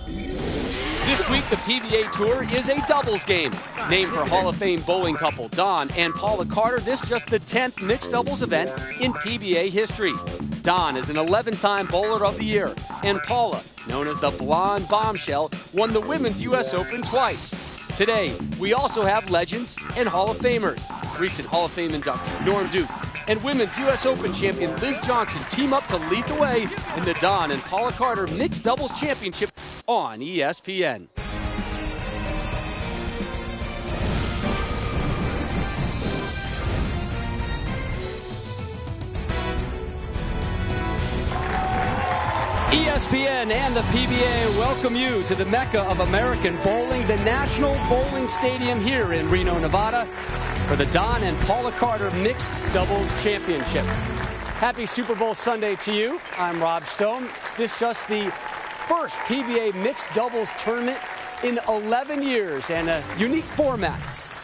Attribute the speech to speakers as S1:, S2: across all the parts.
S1: This week, the PBA Tour is a doubles game. Named for Hall of Fame bowling couple Don and Paula Carter, this is just the 10th mixed doubles event in PBA history. Don is an 11-time Bowler of the Year, and Paula, known as the Blonde Bombshell, won the Women's U.S. Open twice. Today, we also have legends and Hall of Famers. Recent Hall of Fame inductee Norm Duke and Women's U.S. Open champion Liz Johnson team up to lead the way in the Don and Paula Carter Mixed Doubles Championship on ESPN. ESPN and the PBA welcome you to the Mecca of American bowling, the National Bowling Stadium here in Reno, Nevada, for the Don and Paula Carter Mixed Doubles Championship. Happy Super Bowl Sunday to you. I'm Rob Stone. This is just the first PBA Mixed Doubles tournament in 11 years and a unique format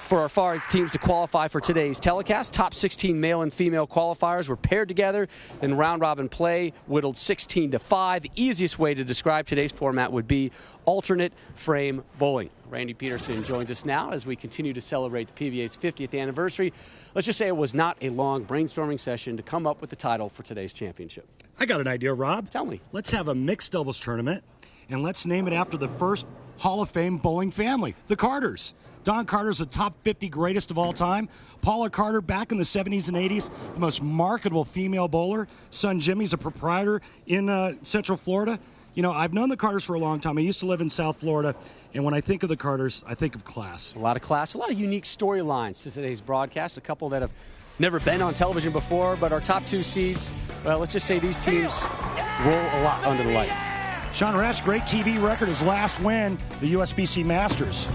S1: for our 5 teams to qualify for today's telecast. Top 16 male and female qualifiers were paired together in round-robin play, whittled 16-5. The easiest way to describe today's format would be alternate frame bowling. Randy Peterson joins us now as we continue to celebrate the PBA's 50th anniversary. Let's just say it was not a long brainstorming session to come up with the title for today's championship.
S2: I got an idea, Rob.
S1: Tell me.
S2: Let's have a mixed doubles tournament, and let's name it after the first Hall of Fame bowling family, the Carters. Don Carter's the top 50 greatest of all time. Paula Carter, back in the 70s and 80s, the most marketable female bowler. Son Jimmy's a proprietor in Central Florida. You know, I've known the Carters for a long time. I used to live in South Florida, and when I think of the Carters, I think of class.
S1: A lot of class, a lot of unique storylines to today's broadcast. A couple that have never been on television before, but our top 2 seeds, well, let's just say these teams roll a lot under the lights.
S2: Sean Rash, great TV record, his last win, the USBC Masters.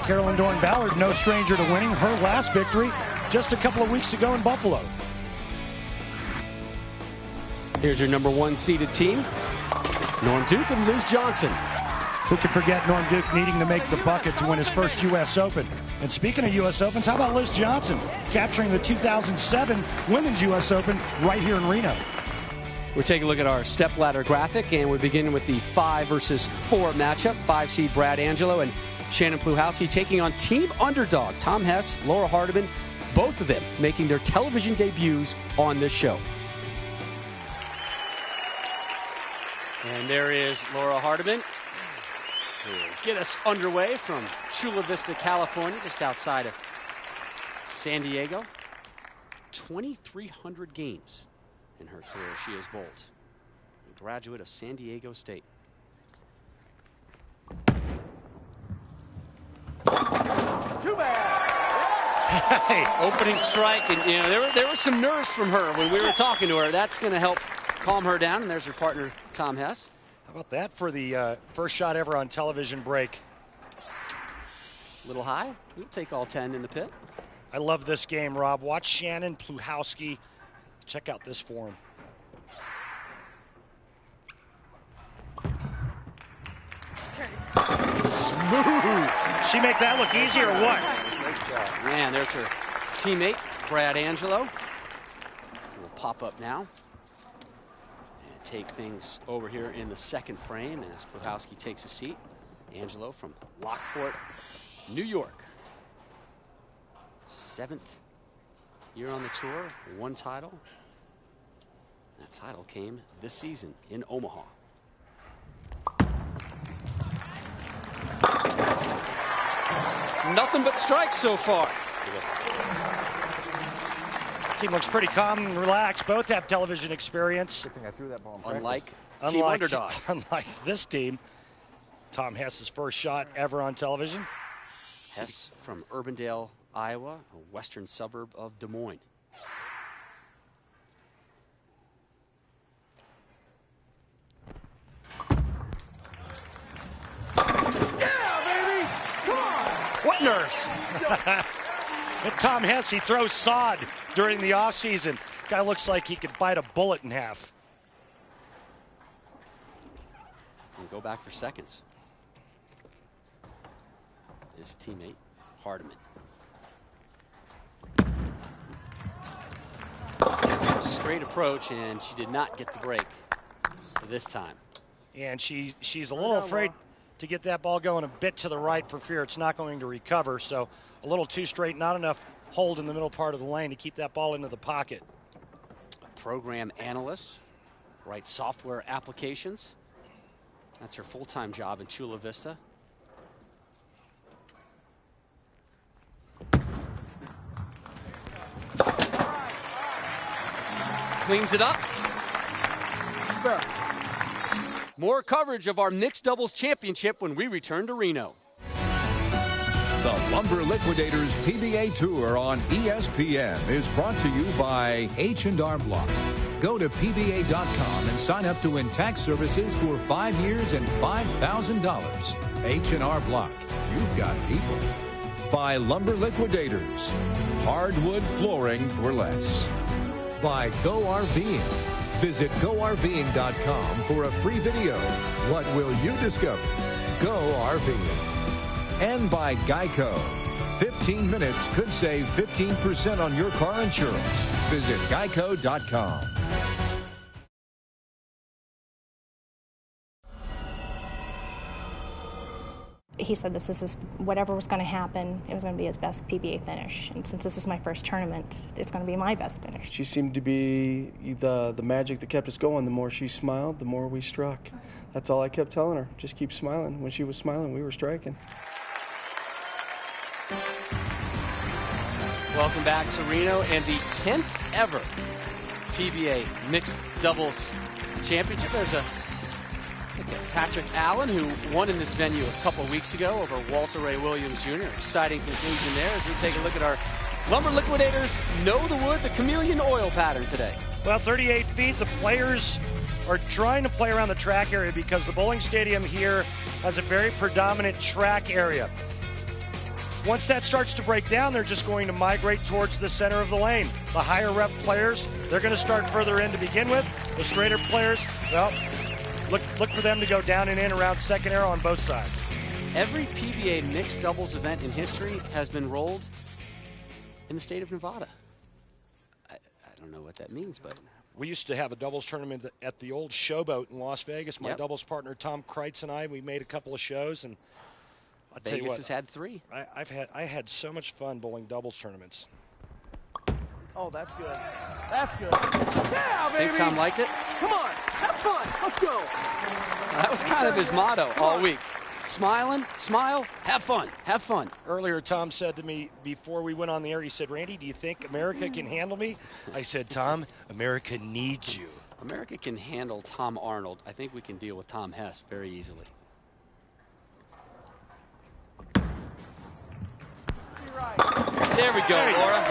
S2: Carolyn Dorin-Ballard, no stranger to winning, her last victory just a couple of weeks ago in Buffalo.
S1: Here's your number 1 seeded team, Norm Duke and Liz Johnson.
S2: Who could forget Norm Duke needing to make the bucket to win his first U.S. Open? And speaking of U.S. Opens, how about Liz Johnson capturing the 2007 Women's U.S. Open right here in Reno?
S1: We're taking a look at our stepladder graphic, and we're beginning with the 5 versus 4 matchup. 5 seed Brad Angelo and Shannon Pluhowsky taking on team underdog Tom Hess, Laura Hardeman, both of them making their television debuts on this show. And there is Laura Hardeman, who will get us underway from Chula Vista, California, just outside of San Diego. 2,300 games in her career she has bowled. A graduate of San Diego State. Too bad. Hey, opening strike, and you know there were some nerves from her when we were talking to her. That's going to help calm her down. And there's her partner, Tom Hess.
S2: How about that for the first shot ever on television break?
S1: A little high. We'll take all 10 in the pit.
S2: I love this game, Rob. Watch Shannon Pluhowsky. Check out this form. Smooth. She make that look easy or what?
S1: Man, there's her teammate, Brad Angelo. Will pop up now and take things over here in the second frame as Pluhowsky takes a seat. Angelo from Lockport, New York. 7th year on the tour, 1 title. That title came this season in Omaha. Nothing but strikes so far.
S2: Team looks pretty calm and relaxed. Both have television experience.
S3: Good thing I threw that ball.
S1: Unlike team underdog.
S2: Unlike this team, Tom Hess's first shot ever on television.
S1: Hess from Urbandale, Iowa, a western suburb of Des Moines. What nerves?
S2: Tom Hess, he throws sod during the offseason. Guy looks like he could bite a bullet in half.
S1: And go back for seconds. His teammate, Hardeman. Straight approach, and she did not get the break this time.
S2: And she's a little afraid. to get that ball going a bit to the right for fear it's not going to recover. So a little too straight, not enough hold in the middle part of the lane to keep that ball into the pocket.
S1: A program analyst, writes software applications. That's her full-time job in Chula Vista. Cleans it up. More coverage of our mixed doubles championship when we return to Reno.
S3: The Lumber Liquidators PBA Tour on ESPN is brought to you by H&R Block. Go to PBA.com and sign up to win tax services for 5 years and $5,000. H&R Block. You've got people. By Lumber Liquidators. Hardwood flooring for less. By Go RVing. Visit GoRVing.com for a free video. What will you discover? Go RVing. And by Geico. 15 minutes could save 15% on your car insurance. Visit Geico.com.
S4: He said this was whatever was going to happen, it was going to be his best PBA finish. And since this is my first tournament, it's going to be my best finish.
S5: She seemed to be the magic that kept us going. The more she smiled, the more we struck. That's all I kept telling her. Just keep smiling. When she was smiling, we were striking.
S1: Welcome back to Reno and the 10th ever PBA mixed doubles championship. There's a Patrick Allen, who won in this venue a couple of weeks ago over Walter Ray Williams Jr. Exciting conclusion there as we take a look at our Lumber Liquidators Know the Wood, the chameleon oil pattern today.
S2: Well, 38 feet. The players are trying to play around the track area because the bowling stadium here has a very predominant track area. Once that starts to break down, they're just going to migrate towards the center of the lane. The higher rep players, they're going to start further in to begin with. The straighter players, well, look for them to go down and in around second arrow on both sides.
S1: Every PBA mixed doubles event in history has been rolled in the state of Nevada. I don't know what that means, but...
S2: We used to have a doubles tournament at the old Showboat in Las Vegas. My doubles partner, Tom Kreitz, and we made a couple of shows, and I'll tell you what,
S1: has had 3.
S2: I had so much fun bowling doubles tournaments.
S6: Oh, that's good. That's good. Yeah, baby.
S1: Think Tom liked it?
S6: Come on, have fun. Let's go.
S1: That was kind of his motto all week. Smiling, smile, have fun, have fun.
S2: Earlier, Tom said to me before we went on the air, he said, Randy, do you think America can handle me? I said, Tom, America needs you.
S1: America can handle Tom Arnold. I think we can deal with Tom Hess very easily. There we go, Laura.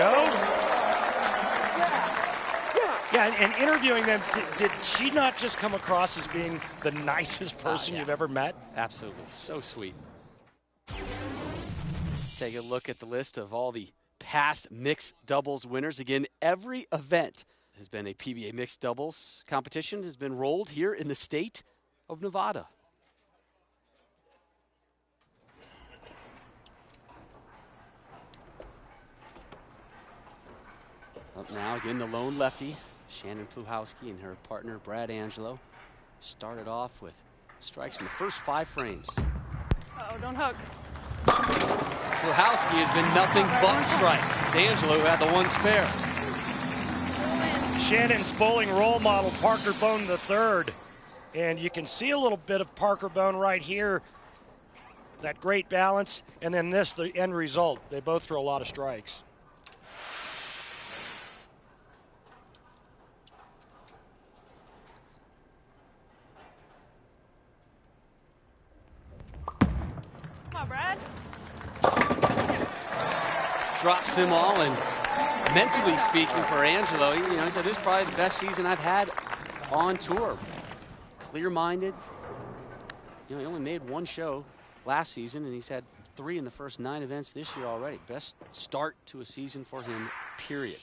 S2: Yeah, and interviewing them, did she not just come across as being the nicest person you've ever met?
S1: Absolutely. So sweet. Take a look at the list of all the past mixed doubles winners. Again, every event has been a PBA mixed doubles competition, has been rolled here in the state of Nevada. Up now, again, the lone lefty, Shannon Pluhowsky, and her partner, Brad Angelo, started off with strikes in the first 5 frames.
S6: Oh, don't hook.
S1: Pluhowsky has been nothing but strikes. It's Angelo who had the 1 spare.
S2: Shannon's bowling role model, Parker Bone III. And you can see a little bit of Parker Bone right here. That great balance. And then this, the end result. They both throw a lot of strikes.
S6: Brad.
S1: Drops them all, and mentally speaking for Angelo, he said this is probably the best season I've had on tour. Clear-minded. He only made 1 show last season, and he's had 3 in the first 9 events this year already. Best start to a season for him, period.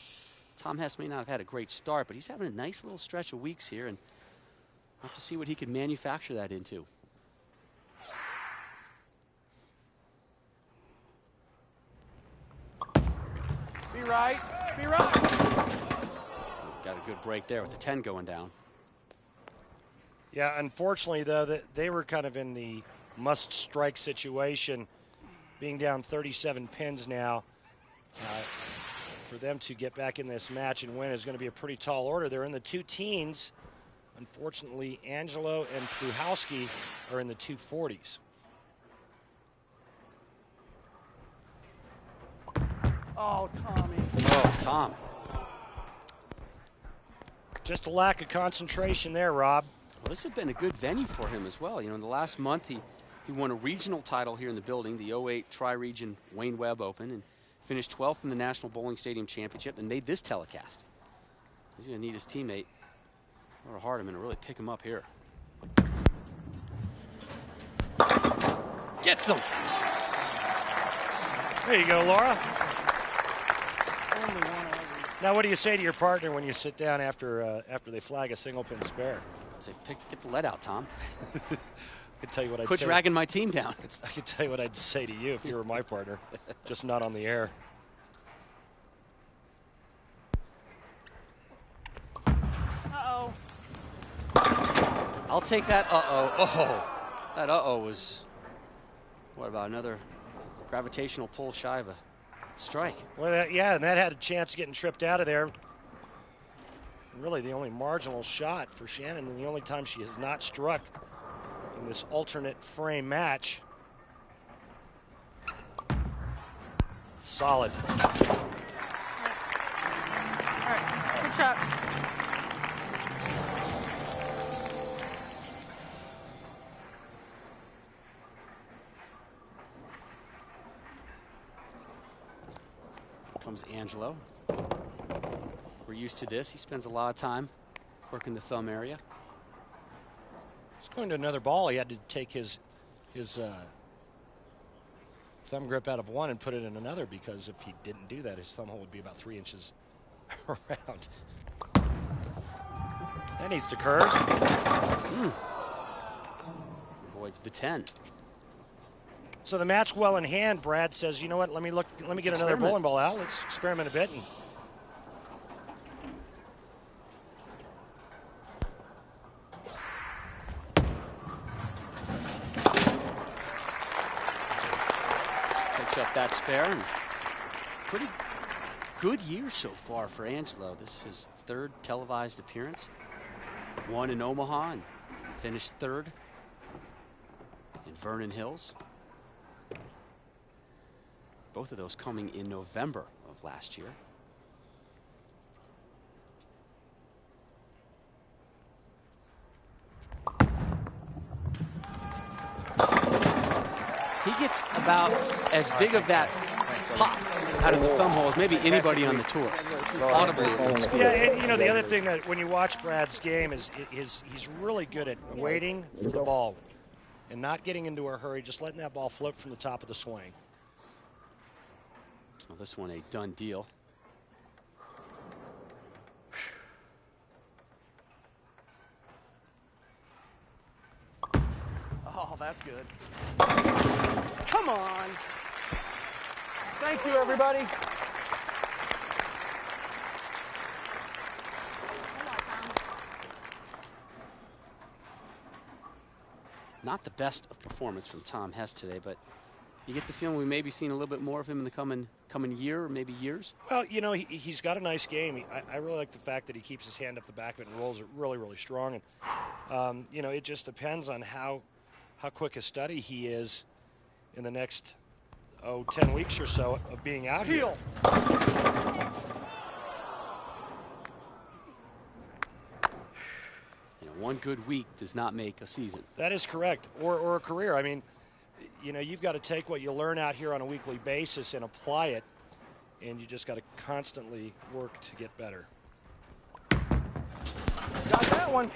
S1: Tom Hess may not have had a great start, but he's having a nice little stretch of weeks here, and we'll have to see what he can manufacture that into.
S6: Be right. Be right.
S1: Got a good break there with the 10 going down.
S2: Yeah, unfortunately, though, they were kind of in the must-strike situation, being down 37 pins now. For them to get back in this match and win is going to be a pretty tall order. They're in the 2 teens. Unfortunately, Angelo and Pluhowsky are in the 240s.
S6: Oh, Tommy.
S1: Oh, Tom.
S2: Just a lack of concentration there, Rob.
S1: Well, this has been a good venue for him as well. You know, in the last month, he won a regional title here in the building, the 08 Tri-Region Wayne Webb Open, and finished 12th in the National Bowling Stadium Championship and made this telecast. He's going to need his teammate, Laura Hardeman, to really pick him up here. Gets him.
S2: There you go, Laura. Now, what do you say to your partner when you sit down after they flag a single pin spare?
S1: I say, get the lead out, Tom.
S2: I could tell you what I'd
S1: Quit
S2: say.
S1: dragging my team down.
S2: I could tell you what I'd say to you if you were my partner, just not on the air.
S6: Uh-oh.
S1: I'll take that uh-oh. Oh, that uh-oh was, what about another gravitational pull shy of a strike?
S2: Well, yeah, and that had a chance of getting tripped out of there. Really the only marginal shot for Shannon, and the only time she has not struck in this alternate frame match. Solid.
S6: All right, good shot.
S1: Comes Angelo. We're used to this. He spends a lot of time working the thumb area.
S2: He's going to another ball. He had to take his thumb grip out of one and put it in another, because if he didn't do that, his thumb hole would be about 3 inches around. That needs to curve.
S1: Avoids the 10.
S2: So the match well in hand. Brad says, you know what, let me get another bowling ball out. Let's experiment a bit. And
S1: picks up that spare. And pretty good year so far for Angelo. This is his 3rd televised appearance. Won in Omaha and finished 3rd in Vernon Hills. Both of those coming in November of last year. He gets about as big of that pop out of the thumb hole as maybe anybody on the tour. Audibly.
S2: yeah, and you know, the other thing that when you watch Brad's game is he's really good at waiting for the ball and not getting into a hurry, just letting that ball float from the top of the swing.
S1: Well, this one a done deal.
S6: Oh, that's good. Come on. Thank you, everybody.
S1: Not the best of performance from Tom Hess today, but you get the feeling we may be seeing a little bit more of him in the coming year or maybe years.
S2: Well, you know, he's got a nice game. I really like the fact that he keeps his hand up the back of it and rolls it really, really strong. And you know, it just depends on how quick a study he is in the next 10 weeks or so of being out here.
S1: You know, one good week does not make a season.
S2: That is correct, or a career. I mean, you know, you've got to take what you learn out here on a weekly basis and apply it, and you just got to constantly work to get better.
S6: Got that one.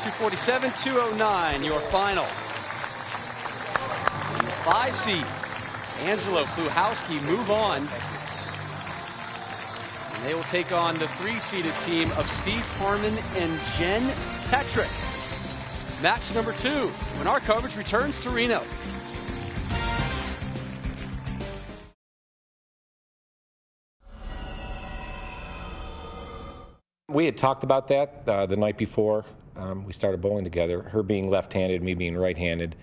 S1: 247, 209, your final. And the 5 seed, Angelo, Pluhowsky move on. And they will take on the 3-seeded team of Steve Harman and Jen Petrick. Match number 2, when our coverage returns to Reno.
S7: We had talked about that the night before, we started bowling together. Her being left-handed, me being right-handed,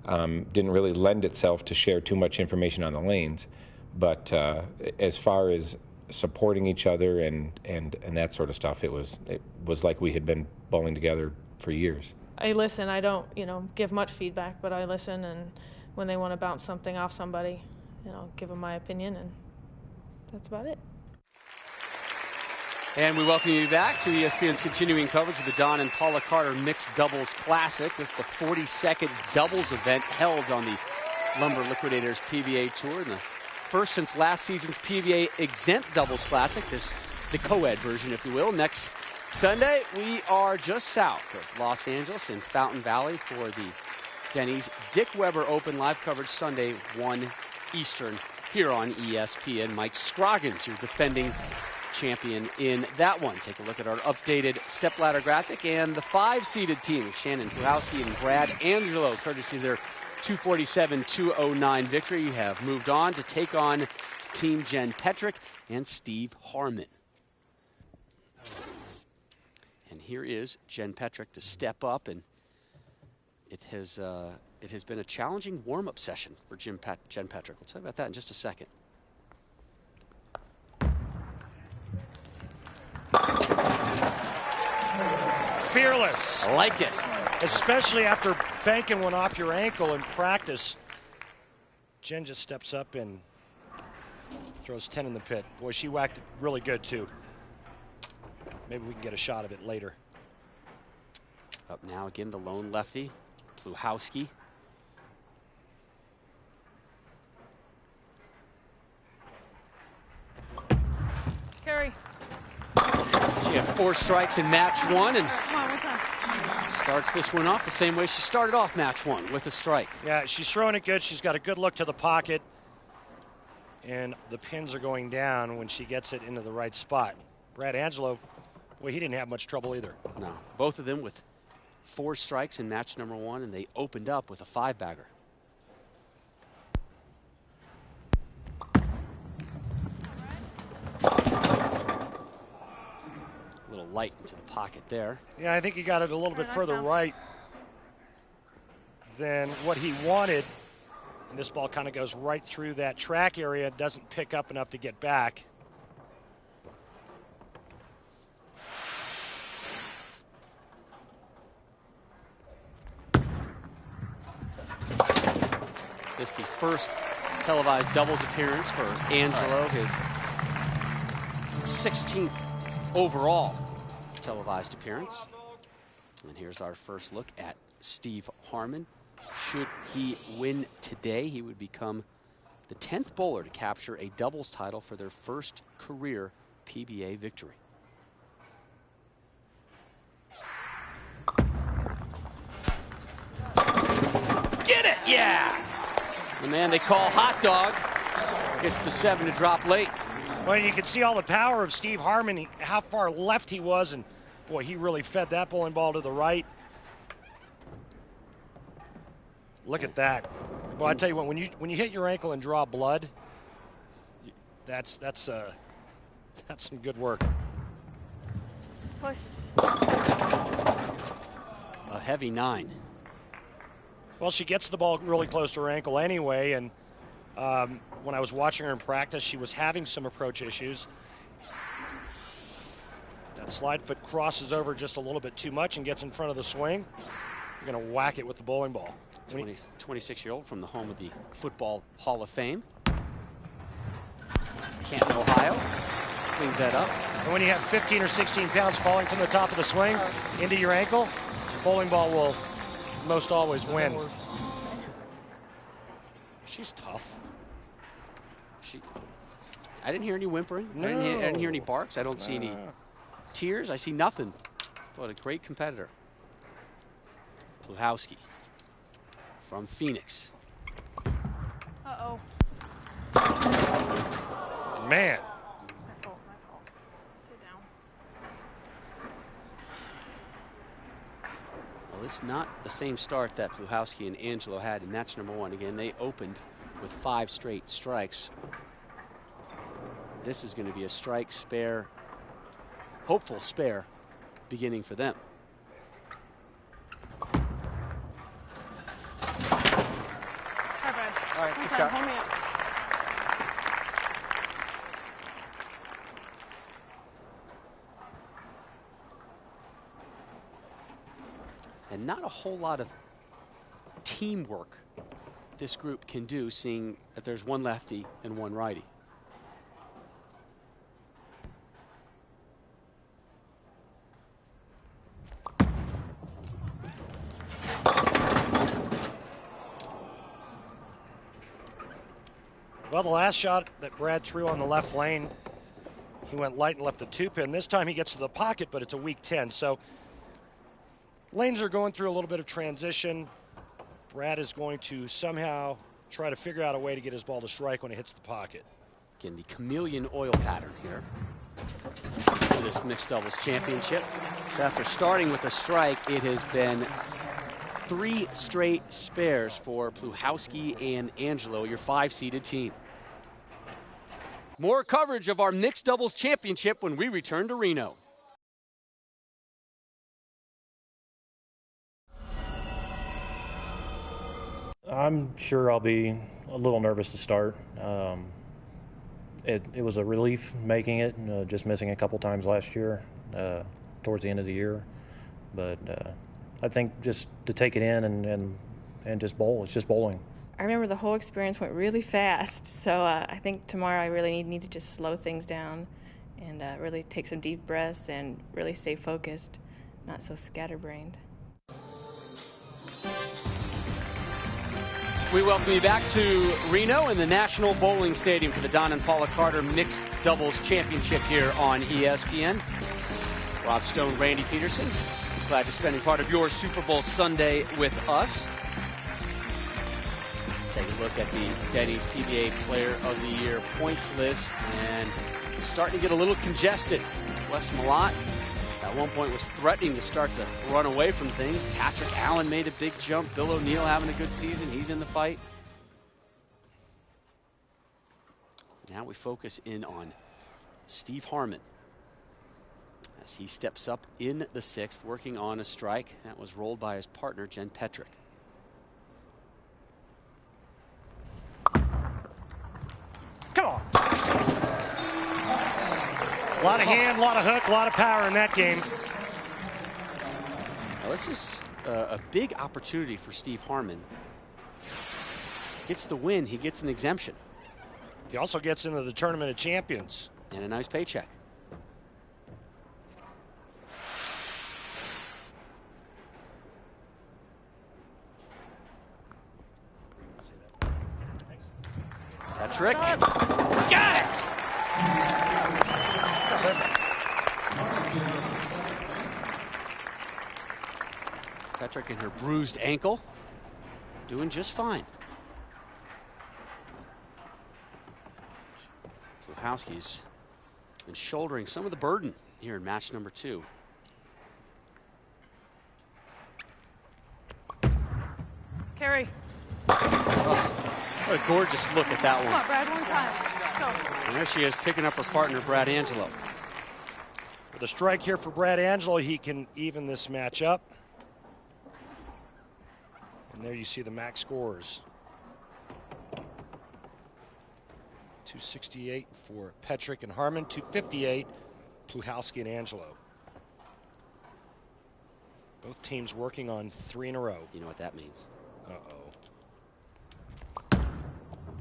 S7: didn't really lend itself to share too much information on the lanes. But as far as supporting each other and that sort of stuff, it was like we had been bowling together for years.
S8: I listen. I don't, give much feedback, but I listen, and when they want to bounce something off somebody, give them my opinion, and that's about it.
S1: And we welcome you back to ESPN's continuing coverage of the Don and Paula Carter Mixed Doubles Classic. This is the 42nd doubles event held on the Lumber Liquidators PBA Tour, and the first since last season's PBA Exempt Doubles Classic, the co-ed version, if you will. Next Sunday, we are just south of Los Angeles in Fountain Valley for the Denny's Dick Weber Open, live coverage Sunday, 1 Eastern, here on ESPN. Mike Scroggins, your defending champion in that one. Take a look at our updated stepladder graphic and the 5-seeded team, Shannon, Pluhowsky, and Brad Angelo, courtesy of their 247-209 victory, have moved on to take on Team Jen Petrick and Steve Harman. And here is Jen Petrick to step up, and it has been a challenging warm-up session for Jen Petrick. We'll tell you about that in just a second.
S2: Fearless.
S1: I like it.
S2: Especially after banking one off your ankle in practice. Jen just steps up and throws 10 in the pit. Boy, she whacked it really good, too. Maybe we can get a shot of it later.
S1: Up now again, the lone lefty, Pluhowsky.
S8: Carry.
S1: She had 4 strikes in match 1 and
S8: Come on, one time.
S1: starts this one off the same way she started off match 1, with a strike.
S2: Yeah, she's throwing it good. She's got a good look to the pocket. And the pins are going down when she gets it into the right spot. Brad Angelo, well, he didn't have much trouble either.
S1: No, both of them with 4 strikes in match number 1, and they opened up with a 5-bagger. A little light into the pocket there.
S2: Yeah, I think he got it a little bit further right than what he wanted. And this ball kind of goes right through that track area, doesn't pick up enough to get back.
S1: This is the first televised doubles appearance for Angelo, his 16th overall televised appearance. And here's our first look at Steve Harman. Should he win today, he would become the 10th bowler to capture a doubles title for their first career PBA victory. Get it! Yeah! The man they call Hot Dog gets the 7 to drop late.
S2: Well, you can see all the power of Steve Harman, how far left he was, and boy, he really fed that bowling ball to the right. Look at that. Well, I tell you what, when you hit your ankle and draw blood, that's some good work.
S8: Push.
S1: A heavy 9.
S2: Well, she gets the ball really close to her ankle anyway, and when I was watching her in practice, she was having some approach issues. That slide foot crosses over just a little bit too much and gets in front of the swing. You're going to whack it with the bowling ball.
S1: 26-year-old from the home of the Football Hall of Fame. Canton, Ohio. Cleans that up.
S2: And when you have 15 or 16 pounds falling from the top of the swing into your ankle, the bowling ball will most always win. She's tough.
S1: I didn't hear any whimpering.
S2: No.
S1: I didn't hear any barks. I don't see any tears. I see nothing. What a great competitor. Pluhowsky from Phoenix.
S8: Uh-oh.
S2: Man.
S8: My fault. Sit down.
S1: Well, it's not the same start that Pluhowsky and Angelo had in match number 1. Again, they opened with 5 straight strikes. This is going to be a strike spare, hopeful spare beginning for them. And not a whole lot of teamwork this group can do, seeing that there's one lefty and one righty.
S2: Well, the last shot that Brad threw on the left lane, he went light and left the 2-pin. This time he gets to the pocket, but it's a weak 10. So lanes are going through a little bit of transition. Brad is going to somehow try to figure out a way to get his ball to strike when it hits the pocket.
S1: Again, the chameleon oil pattern here for this mixed doubles championship. So after starting with a strike, it has been 3 straight spares for Pluhowsky and Angelo, your 5-seeded team. More coverage of our mixed doubles championship when we return to Reno.
S9: I'm sure I'll be a little nervous to start. It was a relief making it, just missing a couple times last year towards the end of the year. But I think just to take it in and just bowl. It's just bowling.
S10: I remember the whole experience went really fast, so I think tomorrow I really need to just slow things down and really take some deep breaths and really stay focused, not so scatterbrained.
S1: We welcome you back to Reno in the National Bowling Stadium for the Don and Paula Carter Mixed Doubles Championship here on ESPN. Rob Stone, Randy Peterson, glad you're spending part of your Super Bowl Sunday with us. Take a look at the Denny's PBA Player of the Year points list, and starting to get a little congested. Wes Malott at one point was threatening to start to run away from things. Patrick Allen made a big jump. Bill O'Neill having a good season. He's in the fight. Now we focus in on Steve Harman as he steps up in the 6th, working on a strike. That was rolled by his partner, Jen Petrick.
S2: Come on. A lot of hand, a lot of hook, a lot of power in that game.
S1: Now this is a big opportunity for Steve Harman. Gets the win, he gets an exemption.
S2: He also gets into the Tournament of Champions.
S1: And a nice paycheck. Petrick. Got it! Petrick and her bruised ankle doing just fine. Pluhowsky's been shouldering some of the burden here in match number 2.
S8: Carry.
S1: Oh, what a gorgeous look at that one.
S8: Come on, Brad, one time. Go.
S1: And there she is, picking up her partner, Brad Angelo.
S2: With a strike here for Brad Angelo, he can even this match up. And there you see the max scores. 268 for Petrick and Harman, 258 Pluhowsky and Angelo. Both teams working on 3 in a row.
S1: You know what that means.
S2: Uh-oh.
S8: Come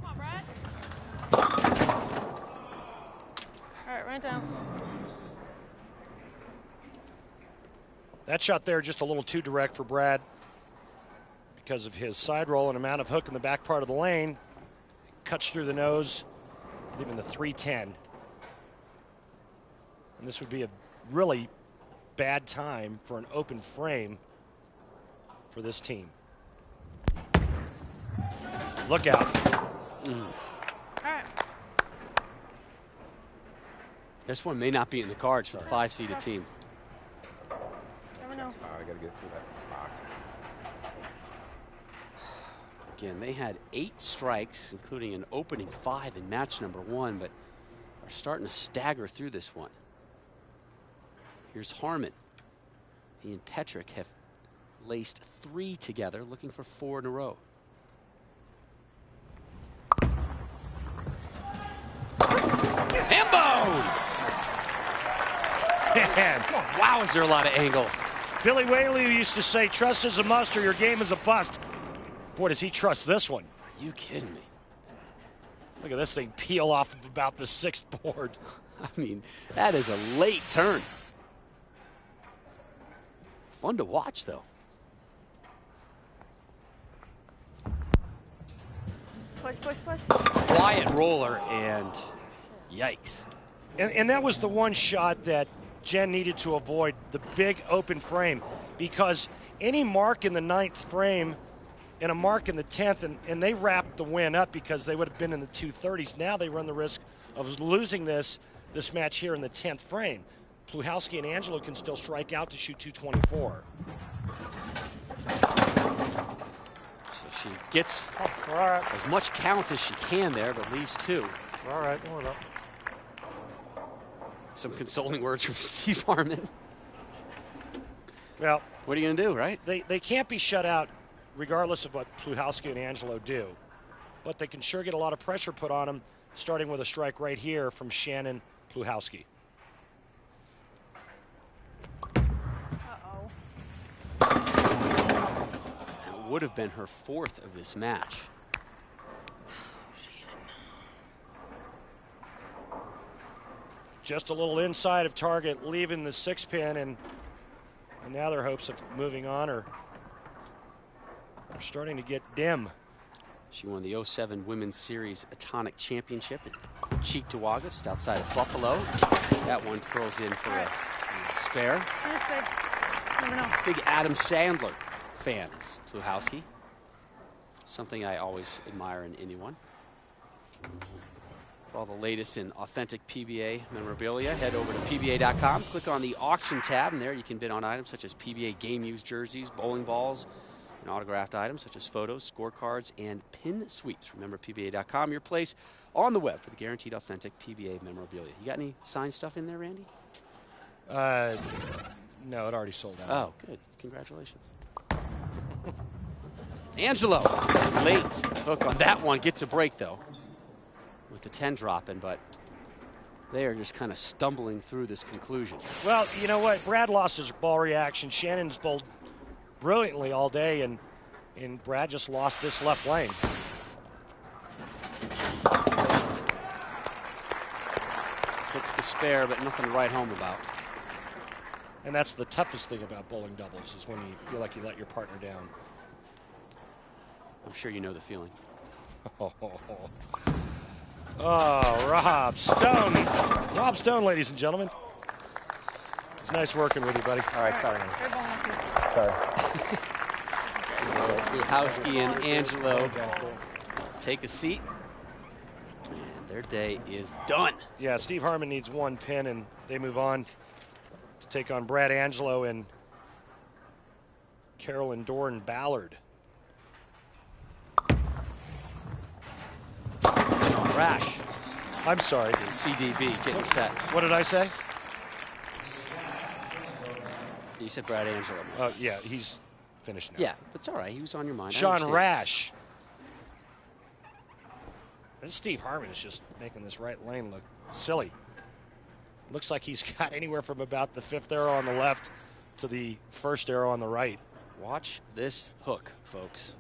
S8: on, Brad. All right, right down.
S2: That shot there just a little too direct for Brad because of his side roll and amount of hook in the back part of the lane. Cuts through the nose, leaving the 310. And this would be a really bad time for an open frame for this team. Look out.
S8: All right.
S1: This one may not be in the cards for the 5-seeded team.
S8: Never know.
S7: I got to get through that spot.
S1: Again, they had 8 strikes, including an opening 5 in match number 1, but are starting to stagger through this one. Here's Harman. He and Petrick have laced 3 together, looking for 4 in a row. Hambo! Man, wow, is there a lot of angle.
S2: Billy Whaley used to say, trust is a must or your game is a bust. Boy, does he trust this one.
S1: Are you kidding me?
S2: Look at this thing peel off of about the 6th board.
S1: I mean, that is a late turn. Fun to watch, though.
S10: Push, push, push.
S1: Quiet roller, and yikes.
S2: And that was the one shot that Jen needed to avoid, the big open frame, because any mark in the 9th frame and a mark in the 10th, and they wrapped the win up because they would have been in the 230s. Now they run the risk of losing this match here in the 10th frame. Pluhowsky and Angelo can still strike out to shoot 224.
S1: So she gets as much count as she can there, but leaves 2.
S6: All right, hold up.
S1: Some consoling words from Steve Harman.
S2: Well,
S1: what are you going to do, right?
S2: They can't be shut out regardless of what Pluhowsky and Angelo do. But they can sure get a lot of pressure put on them, starting with a strike right here from Shannon Pluhowsky.
S10: Uh-oh.
S1: That would have been her 4th of this match.
S2: Just a little inside of target, leaving the 6-pin, and now their hopes of moving on are starting to get dim.
S1: She won the 07 Women's Series Etonic Championship in Cheektowaga, just outside of Buffalo. That one curls in for a spare. Big Adam Sandler fan is Pluhowsky. Something I always admire in anyone. For all the latest in authentic PBA memorabilia, head over to PBA.com. Click on the auction tab, and there you can bid on items such as PBA game used jerseys, bowling balls, and autographed items such as photos, scorecards, and pin sweeps. Remember, PBA.com, your place on the web for the guaranteed authentic PBA memorabilia. You got any signed stuff in there, Randy?
S2: No, it already sold out.
S1: Oh, good. Congratulations. Angelo, late hook on that one. Gets a break, though, with the 10 dropping, but they are just kind of stumbling through this conclusion.
S2: Well, you know what? Brad lost his ball reaction. Shannon's bowled brilliantly all day, and Brad just lost this left lane.
S1: Hits the spare, but nothing to write home about.
S2: And that's the toughest thing about bowling doubles, is when you feel like you let your partner down.
S1: I'm sure you know the feeling.
S2: Oh, Rob Stone. Rob Stone, ladies and gentlemen. It's nice working with you, buddy.
S9: All right, sorry. Sorry.
S1: So Pluhowsky and Angelo take a seat, and their day is done.
S2: Yeah, Steve Harman needs 1 pin, and they move on to take on Brad Angelo and Carolyn Dorin-Ballard.
S1: Rash.
S2: I'm sorry.
S1: CDB getting set.
S2: What did I say?
S1: You said Brad Angelo.
S2: Oh, yeah, he's finished now.
S1: Yeah, it's all right. He was on your mind.
S2: Sean Rash. This Steve Harman is just making this right lane look silly. Looks like he's got anywhere from about the 5th arrow on the left to the 1st arrow on the right.
S1: Watch this hook, folks.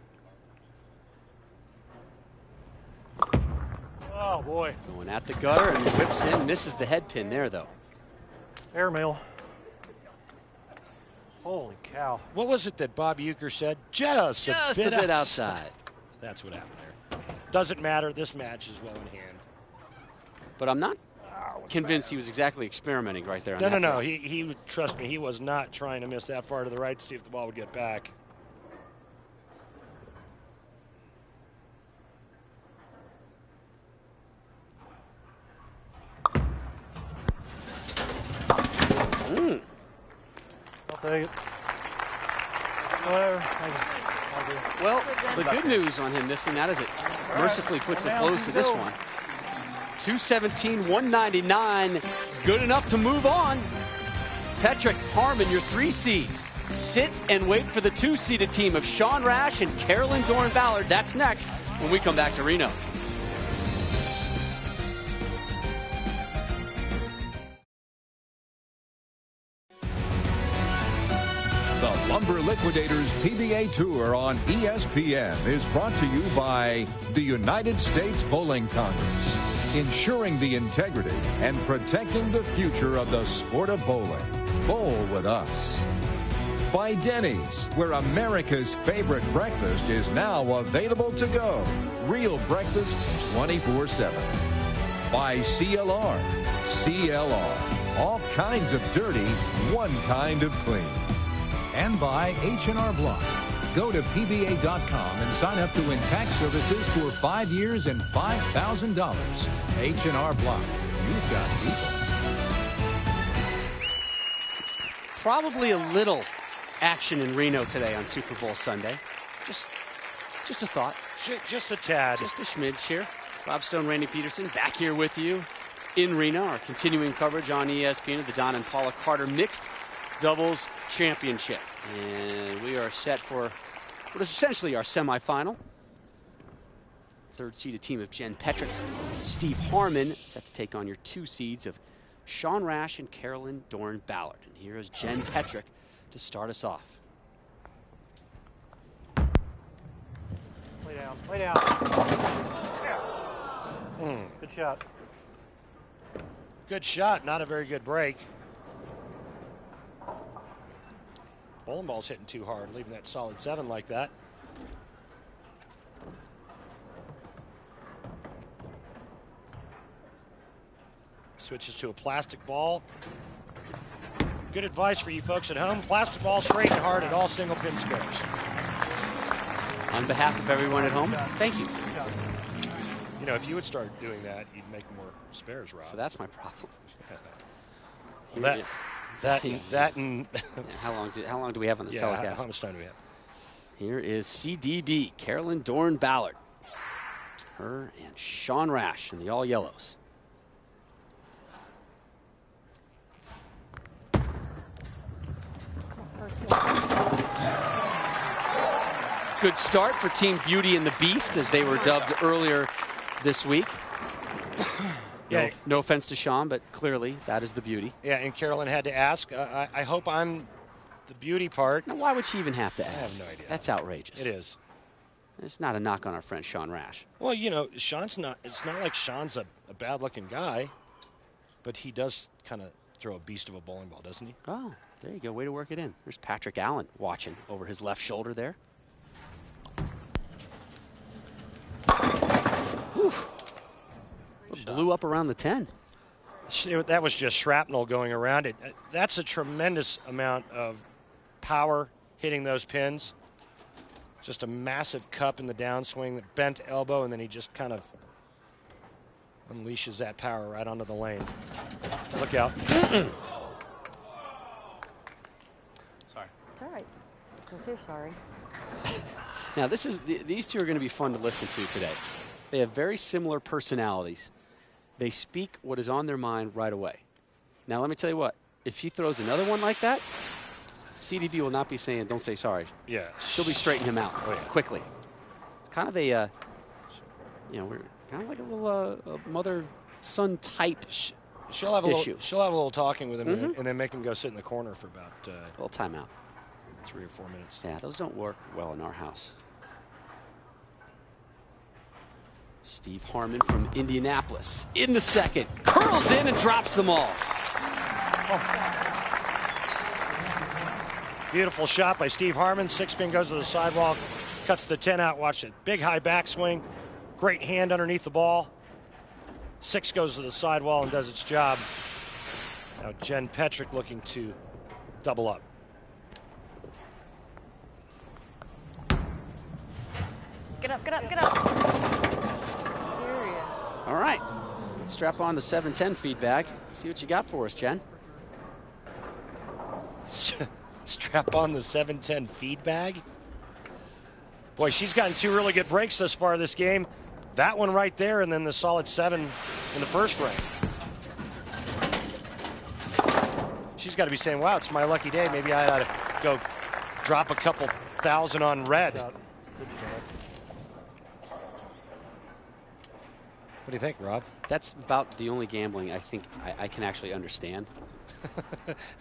S6: Oh, boy.
S1: Going at the gutter and whips in. Misses the head pin there, though.
S6: Airmail. Holy cow.
S2: What was it that Bob Euchre said? Just a bit
S1: outside.
S2: That's what happened there. Doesn't matter. This match is well in hand.
S1: But I'm not convinced he was exactly experimenting right there.
S2: No. He trust me, he was not trying to miss that far to the right to see if the ball would get back.
S6: I'll take it. Whatever.
S1: Well, the good news on him missing that is it mercifully puts a close to this one. 217, 199, good enough to move on. Petrick, Harman, your 3 seed. Sit and wait for the 2-seeded team of Sean Rash and Carolyn Dorin-Ballard. That's next when we come back to Reno.
S3: Lumber Liquidators PBA Tour on ESPN is brought to you by the United States Bowling Congress, ensuring the integrity and protecting the future of the sport of bowling. Bowl with us. By Denny's, where America's favorite breakfast is now available to go. Real breakfast 24/7. By CLR. CLR. All kinds of dirty, one kind of clean. And by H&R Block. Go to PBA.com and sign up to win tax services for 5 years and $5,000. H&R Block. You've got people.
S1: Probably a little action in Reno today on Super Bowl Sunday. Just a thought.
S2: Just a tad.
S1: Just a smidge here. Bob Stone, Randy Peterson, back here with you in Reno. Our continuing coverage on ESPN of the Don and Paula Carter Mixed Doubles Championship. And we are set for what is essentially our semifinal. Third-seeded team of Jen Petrick, Steve Harman, set to take on your 2 seeds of Sean Rash and Carolyn Dorin-Ballard. And here is Jen Petrick to start us off.
S6: Lay down, lay down. Good shot.
S2: Good shot, not a very good break. Bowling ball's hitting too hard, leaving that solid 7 like that. Switches to a plastic ball. Good advice for you folks at home. Plastic ball straight and hard at all single pin spares.
S1: On behalf of everyone at home, thank you.
S2: You know, if you would start doing that, you'd make more spares, Rob.
S1: So that's my problem.
S2: That and
S1: how long do we have on the telecast?
S2: How much time do we have?
S1: Here is CDB, Carolyn Dorin-Ballard. Her and Sean Rash in the all yellows. Good start for Team Beauty and the Beast, as they were dubbed earlier this week.
S2: Yeah.
S1: No offense to Sean, but clearly that is the beauty.
S2: Yeah, and Carolyn had to ask, I hope I'm the beauty part.
S1: Now, why would she even have to ask?
S2: I have no idea.
S1: That's outrageous.
S2: It is.
S1: It's not a knock on our friend Sean Rash.
S2: Well, you know, it's not like Sean's a bad-looking guy, but he does kind of throw a beast of a bowling ball, doesn't he?
S1: Oh, there you go. Way to work it in. There's Patrick Allen watching over his left shoulder there. Oof. Blew up around the 10.
S2: That was just shrapnel going around it. That's a tremendous amount of power hitting those pins. Just a massive cup in the downswing, bent elbow, and then he just kind of unleashes that power right onto the lane. Look out.
S6: Sorry.
S11: It's all right. Because you're sorry.
S1: Now, these two are going to be fun to listen to today. They have very similar personalities. They speak what is on their mind right away. Now, let me tell you what. If he throws another one like that, CDB will not be saying, don't say sorry.
S2: Yeah.
S1: She'll be straightening him out quickly. It's kind of a, we're kind of like a little mother-son type
S2: She'll have a
S1: issue.
S2: She'll have a little talking with him and then make him go sit in the corner for about
S1: a little timeout.
S2: 3 or 4 minutes.
S1: Yeah, those don't work well in our house. Steve Harman from Indianapolis in the second. Curls in and drops them all.
S2: Beautiful shot by Steve Harman. 6-pin goes to the sidewall, cuts the 10 out. Watch it. Big high backswing. Great hand underneath the ball. 6 goes to the sidewall and does its job. Now Jen Petrick looking to double up.
S11: Get up, get up, get up.
S1: All right. Let's strap on the 710 feedback. See what you got for us, Jen.
S2: Strap on the 710 feed bag. Boy, she's gotten 2 really good breaks thus far this game. That one right there, and then the solid 7 in the first frame. She's got to be saying, wow, it's my lucky day. Maybe I ought to go drop a couple thousand on red. do you think, Rob?
S1: That's about the only gambling I think I can actually understand.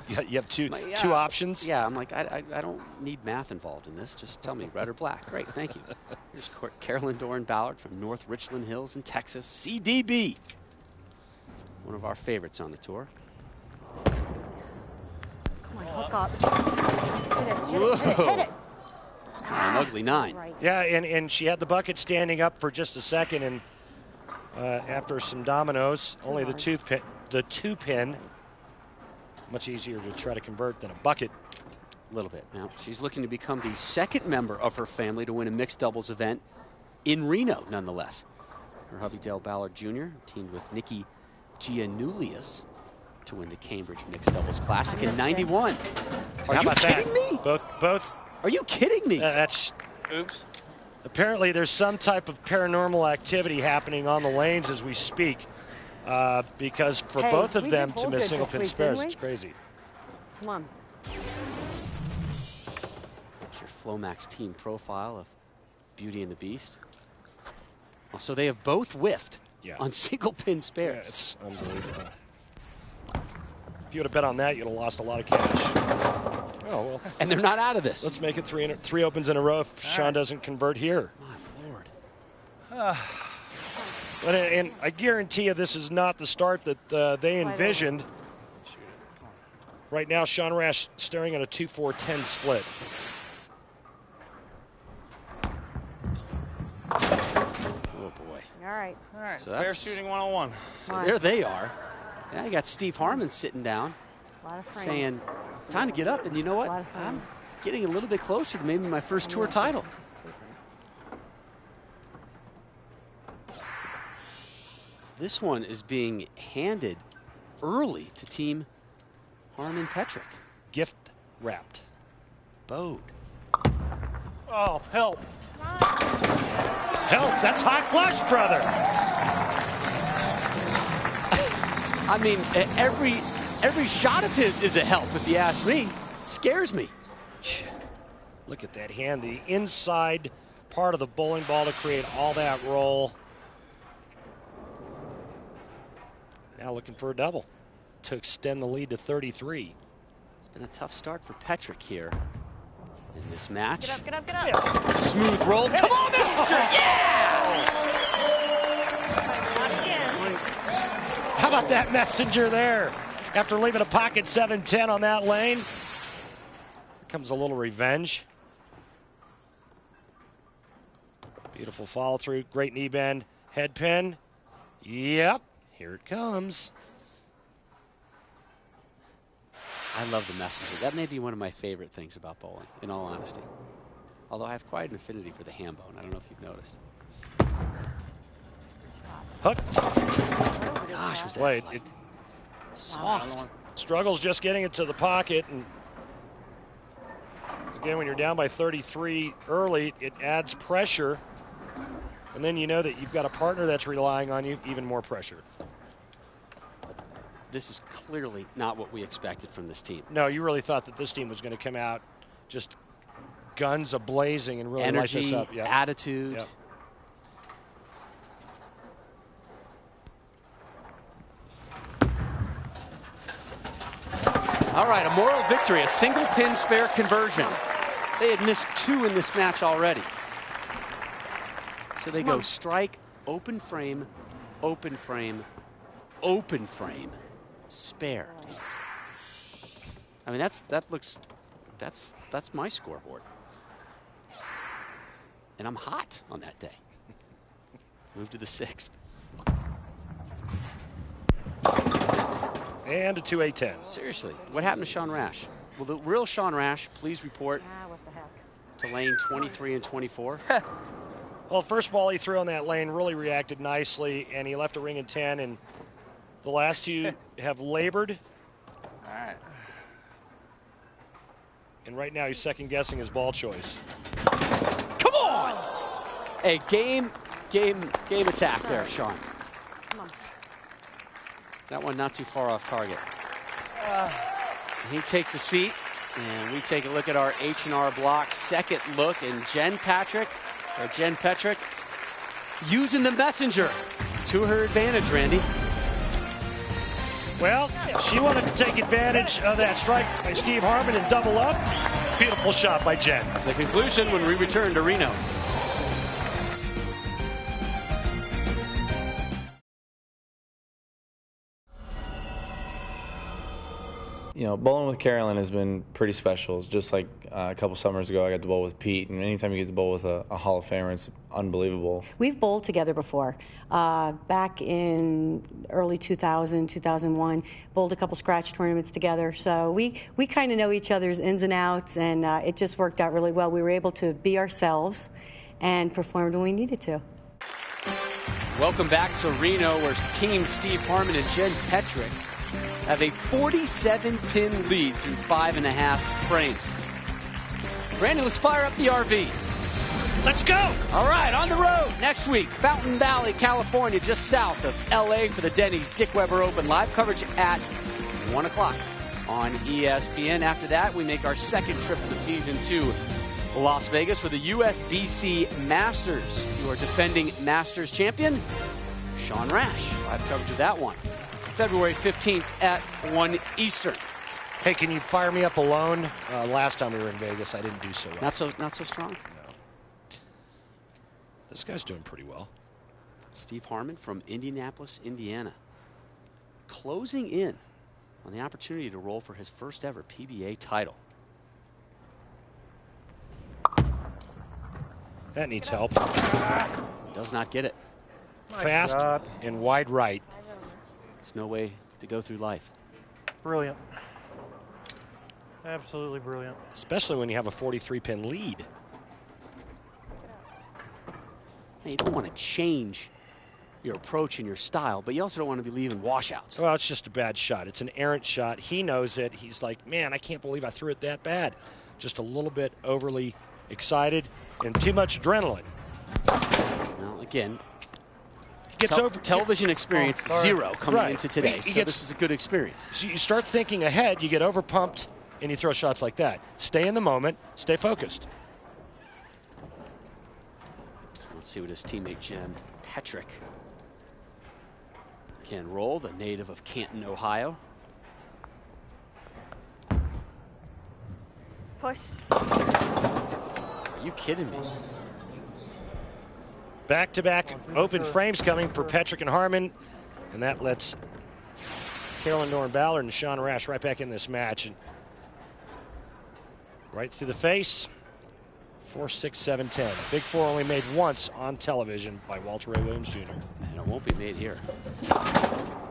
S2: You have two options?
S1: Yeah, I'm like, I don't need math involved in this. Just tell me red or black. Great, thank you. Here's Carolyn Dorin-Ballard from North Richland Hills in Texas. CDB. One of our favorites on the tour.
S11: Come on, hook up. Hit it.
S1: It's kind of an ugly 9.
S11: Right.
S2: Yeah, and she had the bucket standing up for just a second, and after some dominoes, only the 2-pin, much easier to try to convert than a bucket.
S1: A little bit. Now, she's looking to become the second member of her family to win a mixed doubles event in Reno, nonetheless. Her hubby, Dale Ballard Jr., teamed with Nikki Giannoulias to win the Cambridge Mixed Doubles Classic in '91. Are you kidding me?
S2: Both.
S1: Are you kidding me?
S2: That's.
S1: Oops.
S2: Apparently, there's some type of paranormal activity happening on the lanes as we speak, because for both of them to miss single pin spares, it's crazy.
S11: Come on.
S1: Here's your Flomax team profile of Beauty and the Beast. So they have both whiffed on single pin spares.
S2: Yeah, it's unbelievable. If you would have bet on that, you'd have lost a lot of cash. Oh, well.
S1: And they're not out of this.
S2: Let's make it three opens in a row if Sean doesn't convert here.
S1: My Lord.
S2: And I guarantee you this is not the start that they envisioned. Right now, Sean Rash staring at a 2-4-10 split.
S1: Oh, boy.
S11: All right.
S6: All right,
S1: So
S6: spare shooting 101.
S1: So there they are. Now you got Steve Harman sitting down saying, time to get up. And you know what? I'm getting a little bit closer to maybe my first tour title. This one is being handed early to Team Harman Petrick.
S2: Gift wrapped.
S1: Bode.
S6: Oh, help.
S2: Help, that's hot flush, brother.
S1: I mean, every shot of his is a help, if you ask me. Scares me.
S2: Look at that hand, the inside part of the bowling ball to create all that roll. Now looking for a double to extend the lead to 33.
S1: It's been a tough start for Petrick here in this match.
S11: Get up, get up, get up.
S1: Smooth roll. Come on, Messenger! Yeah!
S11: Not again.
S2: How about that Messenger there? After leaving a pocket 7-10 on that lane, here comes a little revenge. Beautiful follow through, great knee bend, head pin. Yep, here it comes.
S1: I love the Messenger. That may be one of my favorite things about bowling, in all honesty. Although I have quite an affinity for the ham bone. I don't know if you've noticed.
S2: Hook.
S1: Gosh, was that
S2: Played.
S1: light. Soft.
S2: Struggles just getting it to the pocket. And again, when you're down by 33 early, it adds pressure. And then you know that you've got a partner that's relying on you, even more pressure.
S1: This is clearly not what we expected from this team.
S2: No, you really thought that this team was going to come out just guns a-blazing and really light this up.
S1: Energy, attitude.
S2: Yep.
S1: All right, a moral victory, a single pin spare conversion. They had missed 2 in this match already. So they go strike, open frame, open frame, open frame, spare. I mean, that's my scoreboard. And I'm hot on that day. Move to the 6th.
S2: And a 2-8-10.
S1: Seriously, what happened to Sean Rash? Will the real Sean Rash please report
S11: What the heck?
S1: to lane 23 and 24?
S2: Well, first ball he threw on that lane really reacted nicely, and he left a ring in 10, and the last 2 have labored.
S6: All right.
S2: And right now he's second-guessing his ball choice.
S1: Come on! Hey, game attack there, Sean.
S11: Come on.
S1: That one not too far off target. He takes a seat, and we take a look at our H&R Block second look, and Jen Petrick using the Messenger to her advantage, Randy.
S2: Well, she wanted to take advantage of that strike by Steve Harman and double up. Beautiful shot by Jen.
S1: The conclusion when we return to Reno.
S12: You know, bowling with Carolyn has been pretty special. It's just like a couple summers ago, I got to bowl with Pete, and anytime you get to bowl with a Hall of Famer, it's unbelievable.
S11: We've bowled together before. Back in early 2000, 2001, bowled a couple scratch tournaments together. So we kind of know each other's ins and outs, and it just worked out really well. We were able to be ourselves and performed when we needed to.
S1: Welcome back to Reno, where Team Steve Harman and Jen Petrick have a 47-pin lead through 5.5 frames. Randy, let's fire up the RV.
S2: Let's go!
S1: All right, on the road next week, Fountain Valley, California, just south of L.A. for the Denny's Dick Weber Open. Live coverage at 1 o'clock on ESPN. After that, we make our second trip of the season to Las Vegas for the USBC Masters. You are defending Masters champion, Sean Rash. Live coverage of that one. February 15th at 1 Eastern.
S2: Hey, can you fire me up alone? Last time we were in Vegas, I didn't do so well.
S1: Not so strong?
S2: No. This guy's doing pretty well.
S1: Steve Harman from Indianapolis, Indiana. Closing in on the opportunity to roll for his first ever PBA title.
S2: That needs help.
S1: Does not get it.
S2: Fast and wide right.
S1: It's no way to go through life.
S13: Brilliant. Absolutely brilliant.
S2: Especially when you have a 43-pin lead.
S1: Hey, you don't want to change your approach and your style, but you also don't want to be leaving washouts.
S2: Well, it's just a bad shot. It's an errant shot. He knows it. He's like, man, I can't believe I threw it that bad. Just a little bit overly excited and too much adrenaline.
S1: Well, again, television experience, zero coming into today. So this is a good experience.
S2: So you start thinking ahead, you get overpumped, and you throw shots like that. Stay in the moment, stay focused.
S1: Let's see what his teammate Jen Petrick can roll, the native of Canton, Ohio.
S11: Push.
S1: Are you kidding me?
S2: Back-to-back open frames coming for Petrick and Harman, and that lets Carolyn Dorin-Ballard and Sean Rash right back in this match. And right through the face, 4-6, 7-10. Big Four only made once on television by Walter Ray Williams Jr.
S1: And it won't be made here.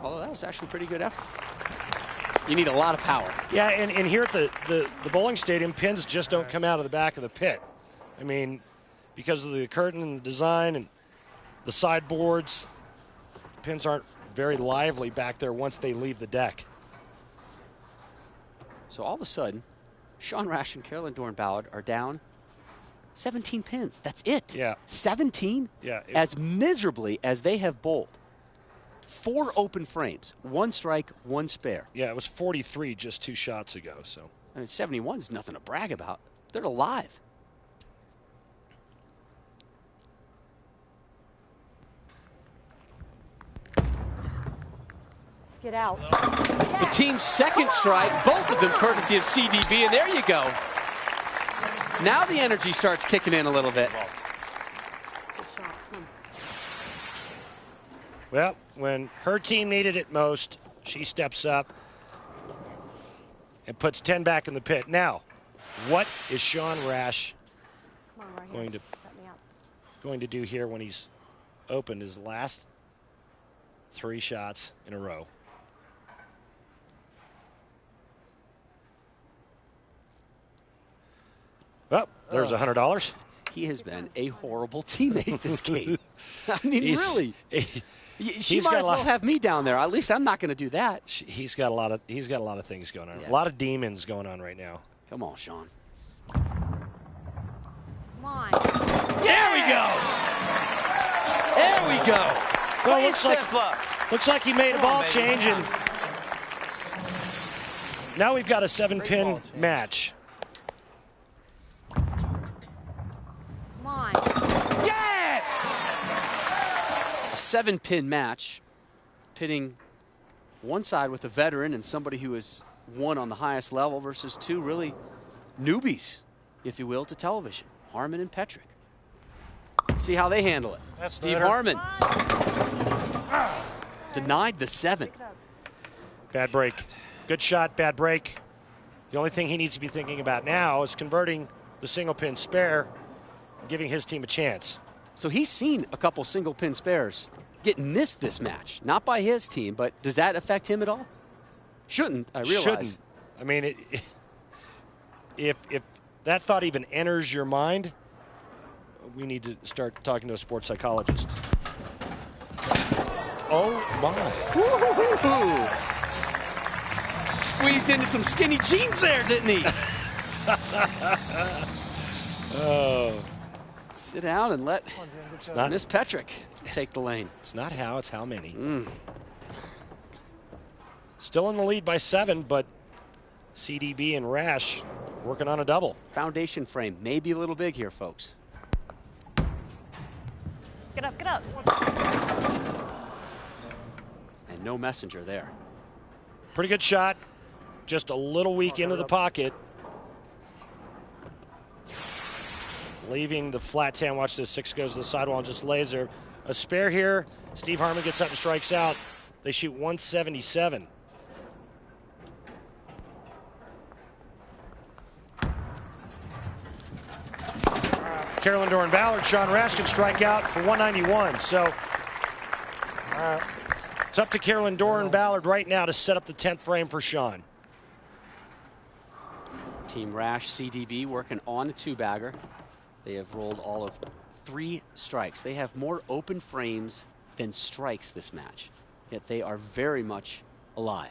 S1: Although that was actually a pretty good effort. You need a lot of power.
S2: Yeah, and here at the bowling stadium, pins just don't come out of the back of the pit. I mean, because of the curtain and the design and the sideboards, pins aren't very lively back there once they leave the deck.
S1: So all of a sudden, Sean Rash and Carolyn Dorin-Ballard are down 17 pins. That's it.
S2: Yeah.
S1: 17?
S2: Yeah.
S1: As miserably as they have bowled. 4 open frames, 1 strike, 1 spare.
S2: Yeah, it was 43 just 2 shots ago. So
S1: I mean, 71 is nothing to brag about. They're alive.
S11: Get out.
S1: The team's second strike, both of them courtesy of CDB, and there you go. Now the energy starts kicking in a little bit.
S2: Well, when her team needed it most, she steps up and puts 10 back in the pit. Now, what is Sean Rash going to do here when he's opened his last 3 shots in a row? Well, there's $100.
S1: He has been a horrible teammate this game. I mean, really. She might as well have me down there. At least I'm not going to do that.
S2: He's got a lot of things going on. Yeah. A lot of demons going on right now.
S1: Come on, Sean.
S11: Come on.
S1: There we go. There we go.
S2: Well, looks like he made a ball change, and now we've got a 7-pin match.
S11: Come on.
S1: Yes! 7-pin match pitting one side with a veteran and somebody who has won on the highest level versus two really newbies, if you will, to television, Harman and Petrick. Let's see how they handle it.
S13: That's
S1: Steve
S13: better.
S1: Harman denied the 7.
S13: Bad break. Good shot, bad break. The only thing he needs to be thinking about now is converting the single pin spare, giving his team a chance.
S1: So he's seen a couple single pin spares get missed this match, not by his team, but does that affect him at all? Shouldn't, I realize.
S13: Shouldn't. I mean, if that thought even enters your mind, we need to start talking to a sports psychologist. Oh, my.
S1: Woo-hoo-hoo-hoo. Squeezed into some skinny jeans there, didn't he?
S13: Oh.
S1: Sit down and let Miss Petrick take the lane.
S13: It's not how, it's how many. Still in the lead by 7, but CDB and Rash working on a double.
S1: Foundation frame may be a little big here, folks.
S14: Get up, get up.
S1: And no messenger there.
S13: Pretty good shot. Just a little weak into the pocket. Leaving the flat 10. Watch this. 6 goes to the sidewall and just lays there. A spare here. Steve Harman gets up and strikes out. They shoot 177. Carolyn Dorin-Ballard, Sean Rash can strike out for 191. So it's up to Carolyn Dorin-Ballard right now to set up the 10th frame for Sean.
S1: Team Rash, CDB working on a 2-bagger. They have rolled all of 3 strikes. They have more open frames than strikes this match, yet they are very much alive.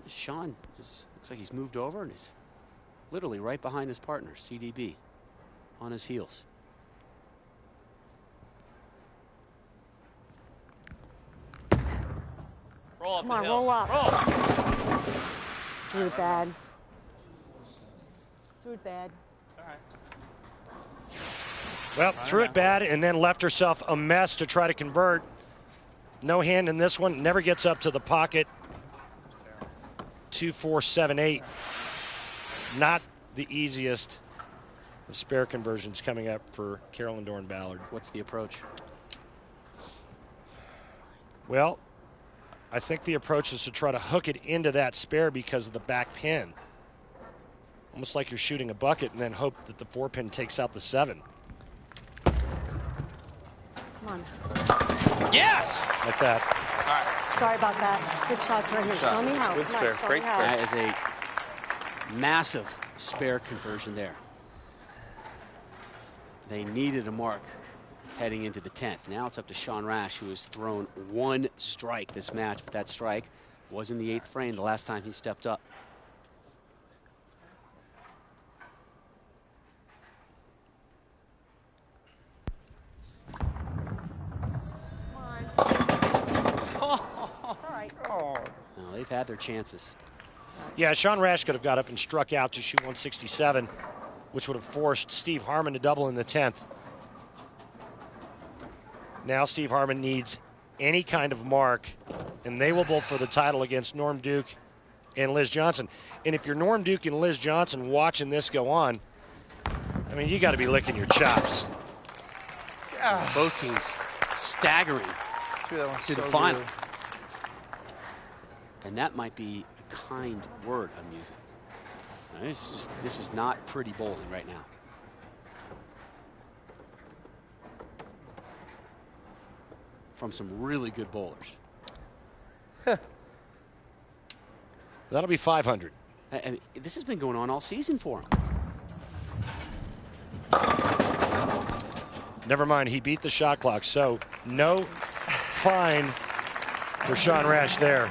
S1: Sean looks like he's moved over and is literally right behind his partner, CDB, on his heels.
S14: Roll up.
S11: Come on, roll up.
S14: Roll.
S11: Threw it bad. Threw it bad.
S14: All right.
S13: Well, threw it bad and then left herself a mess to try to convert. No hand in this one. Never gets up to the pocket. 2-4-7-8. Not the easiest of spare conversions coming up for Carolyn Dorin-Ballard.
S1: What's the approach?
S13: Well, I think the approach is to try to hook it into that spare because of the back pin. Almost like you're shooting a bucket and then hope that the 4-pin takes out the 7.
S11: Come on.
S1: Yes!
S13: Like that.
S14: All right.
S11: Sorry about that. Good shots right here. Show me how.
S14: Good
S11: Come on,
S14: spare.
S11: show
S14: Great
S11: me how.
S1: That is a massive spare conversion there. They needed a mark heading into the 10th. Now it's up to Sean Rash, who has thrown 1 strike this match, but that strike was in the 8th frame the last time he stepped up. No, they've had their chances.
S13: Yeah, Sean Rash could have got up and struck out to shoot 167, which would have forced Steve Harman to double in the 10th. Now Steve Harman needs any kind of mark, and they will both for the title against Norm Duke and Liz Johnson. And if you're Norm Duke and Liz Johnson watching this go on, I mean, you got to be licking your chops.
S1: Both teams staggering to the final. And that might be a kind word I'm using. Now, this is not pretty bowling right now. From some really good bowlers.
S13: That'll be 500.
S1: I mean, this has been going on all season for him.
S13: Never mind, he beat the shot clock, so no fine for Sean Rash there.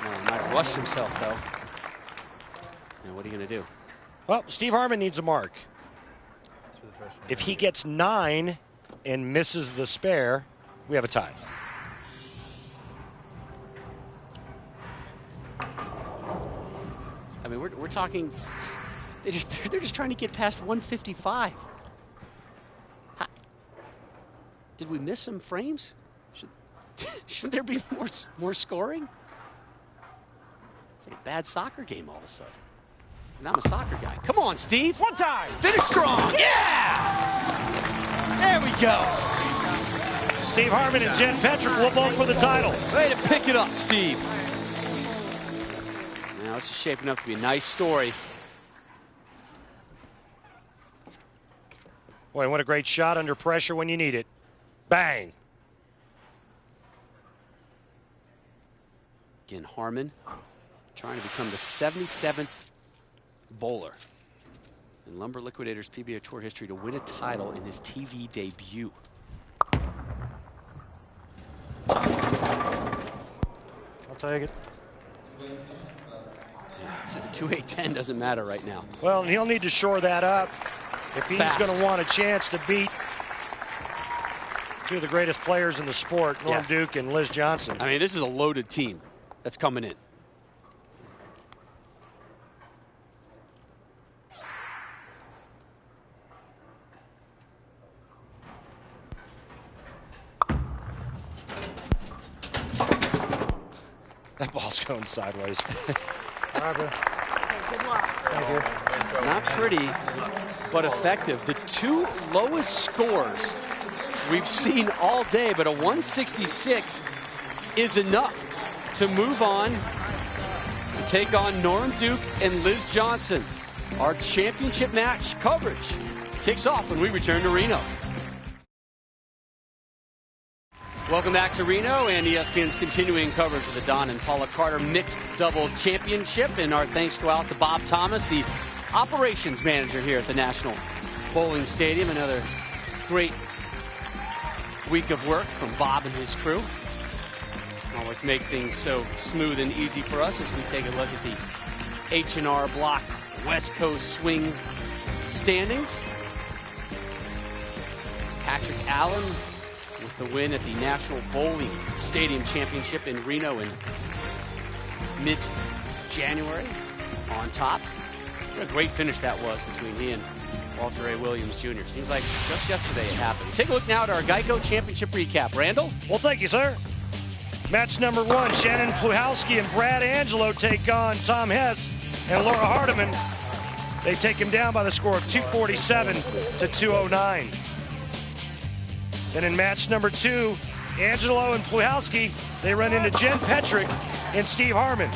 S1: Well, he might have rushed himself, though. Now, what are you going to do?
S13: Well, Steve Harman needs a mark. If he gets 9 and misses the spare, we have a tie.
S1: I mean, we're talking They're just trying to get past 155. Did we miss some frames? Shouldn't there be more scoring? It's like a bad soccer game all of a sudden. And I'm a soccer guy. Come on, Steve.
S6: One time.
S1: Finish strong. Yeah! There we go.
S13: Steve Harman and Jen Petrick will both for the title.
S1: Way to pick it up, Steve. Now this is shaping up to be a nice story.
S13: Boy, what a great shot under pressure when you need it. Bang.
S1: Again, Harman trying to become the 77th bowler in Lumber Liquidators PBA Tour history to win a title in his TV debut.
S9: I'll take it.
S1: Yeah, 2-8-10 doesn't matter right now.
S13: Well, he'll need to shore that up if he's going to want a chance to beat two of the greatest players in the sport, Norm Duke and Liz Johnson.
S1: I mean, this is a loaded team that's coming in.
S13: That ball's going sideways.
S10: Good luck.
S9: Thank you.
S1: Not pretty, but effective. The two lowest scores we've seen all day, but a 166 is enough to move on to take on Norm Duke and Liz Johnson. Our championship match coverage kicks off when we return to Reno. Welcome back to Reno and ESPN's continuing coverage of the Don and Paula Carter Mixed Doubles Championship. And our thanks go out to Bob Thomas, the operations manager here at the National Bowling Stadium. Another great week of work from Bob and his crew. Always make things so smooth and easy for us as we take a look at the H&R Block West Coast Swing standings. Patrick Allen with the win at the National Bowling Stadium Championship in Reno in mid-January on top. What a great finish that was between he and Walter A. Williams Jr. Seems like just yesterday it happened. Take a look now at our Geico Championship recap. Randall?
S13: Well, thank you, sir. Match number one, Shannon Pluhowsky and Brad Angelo take on Tom Hess and Laura Hardeman. They take him down by the score of 247 to 209. Then in match number two, Angelo and Pluhowsky, they run into Jen Petrick and Steve Harman.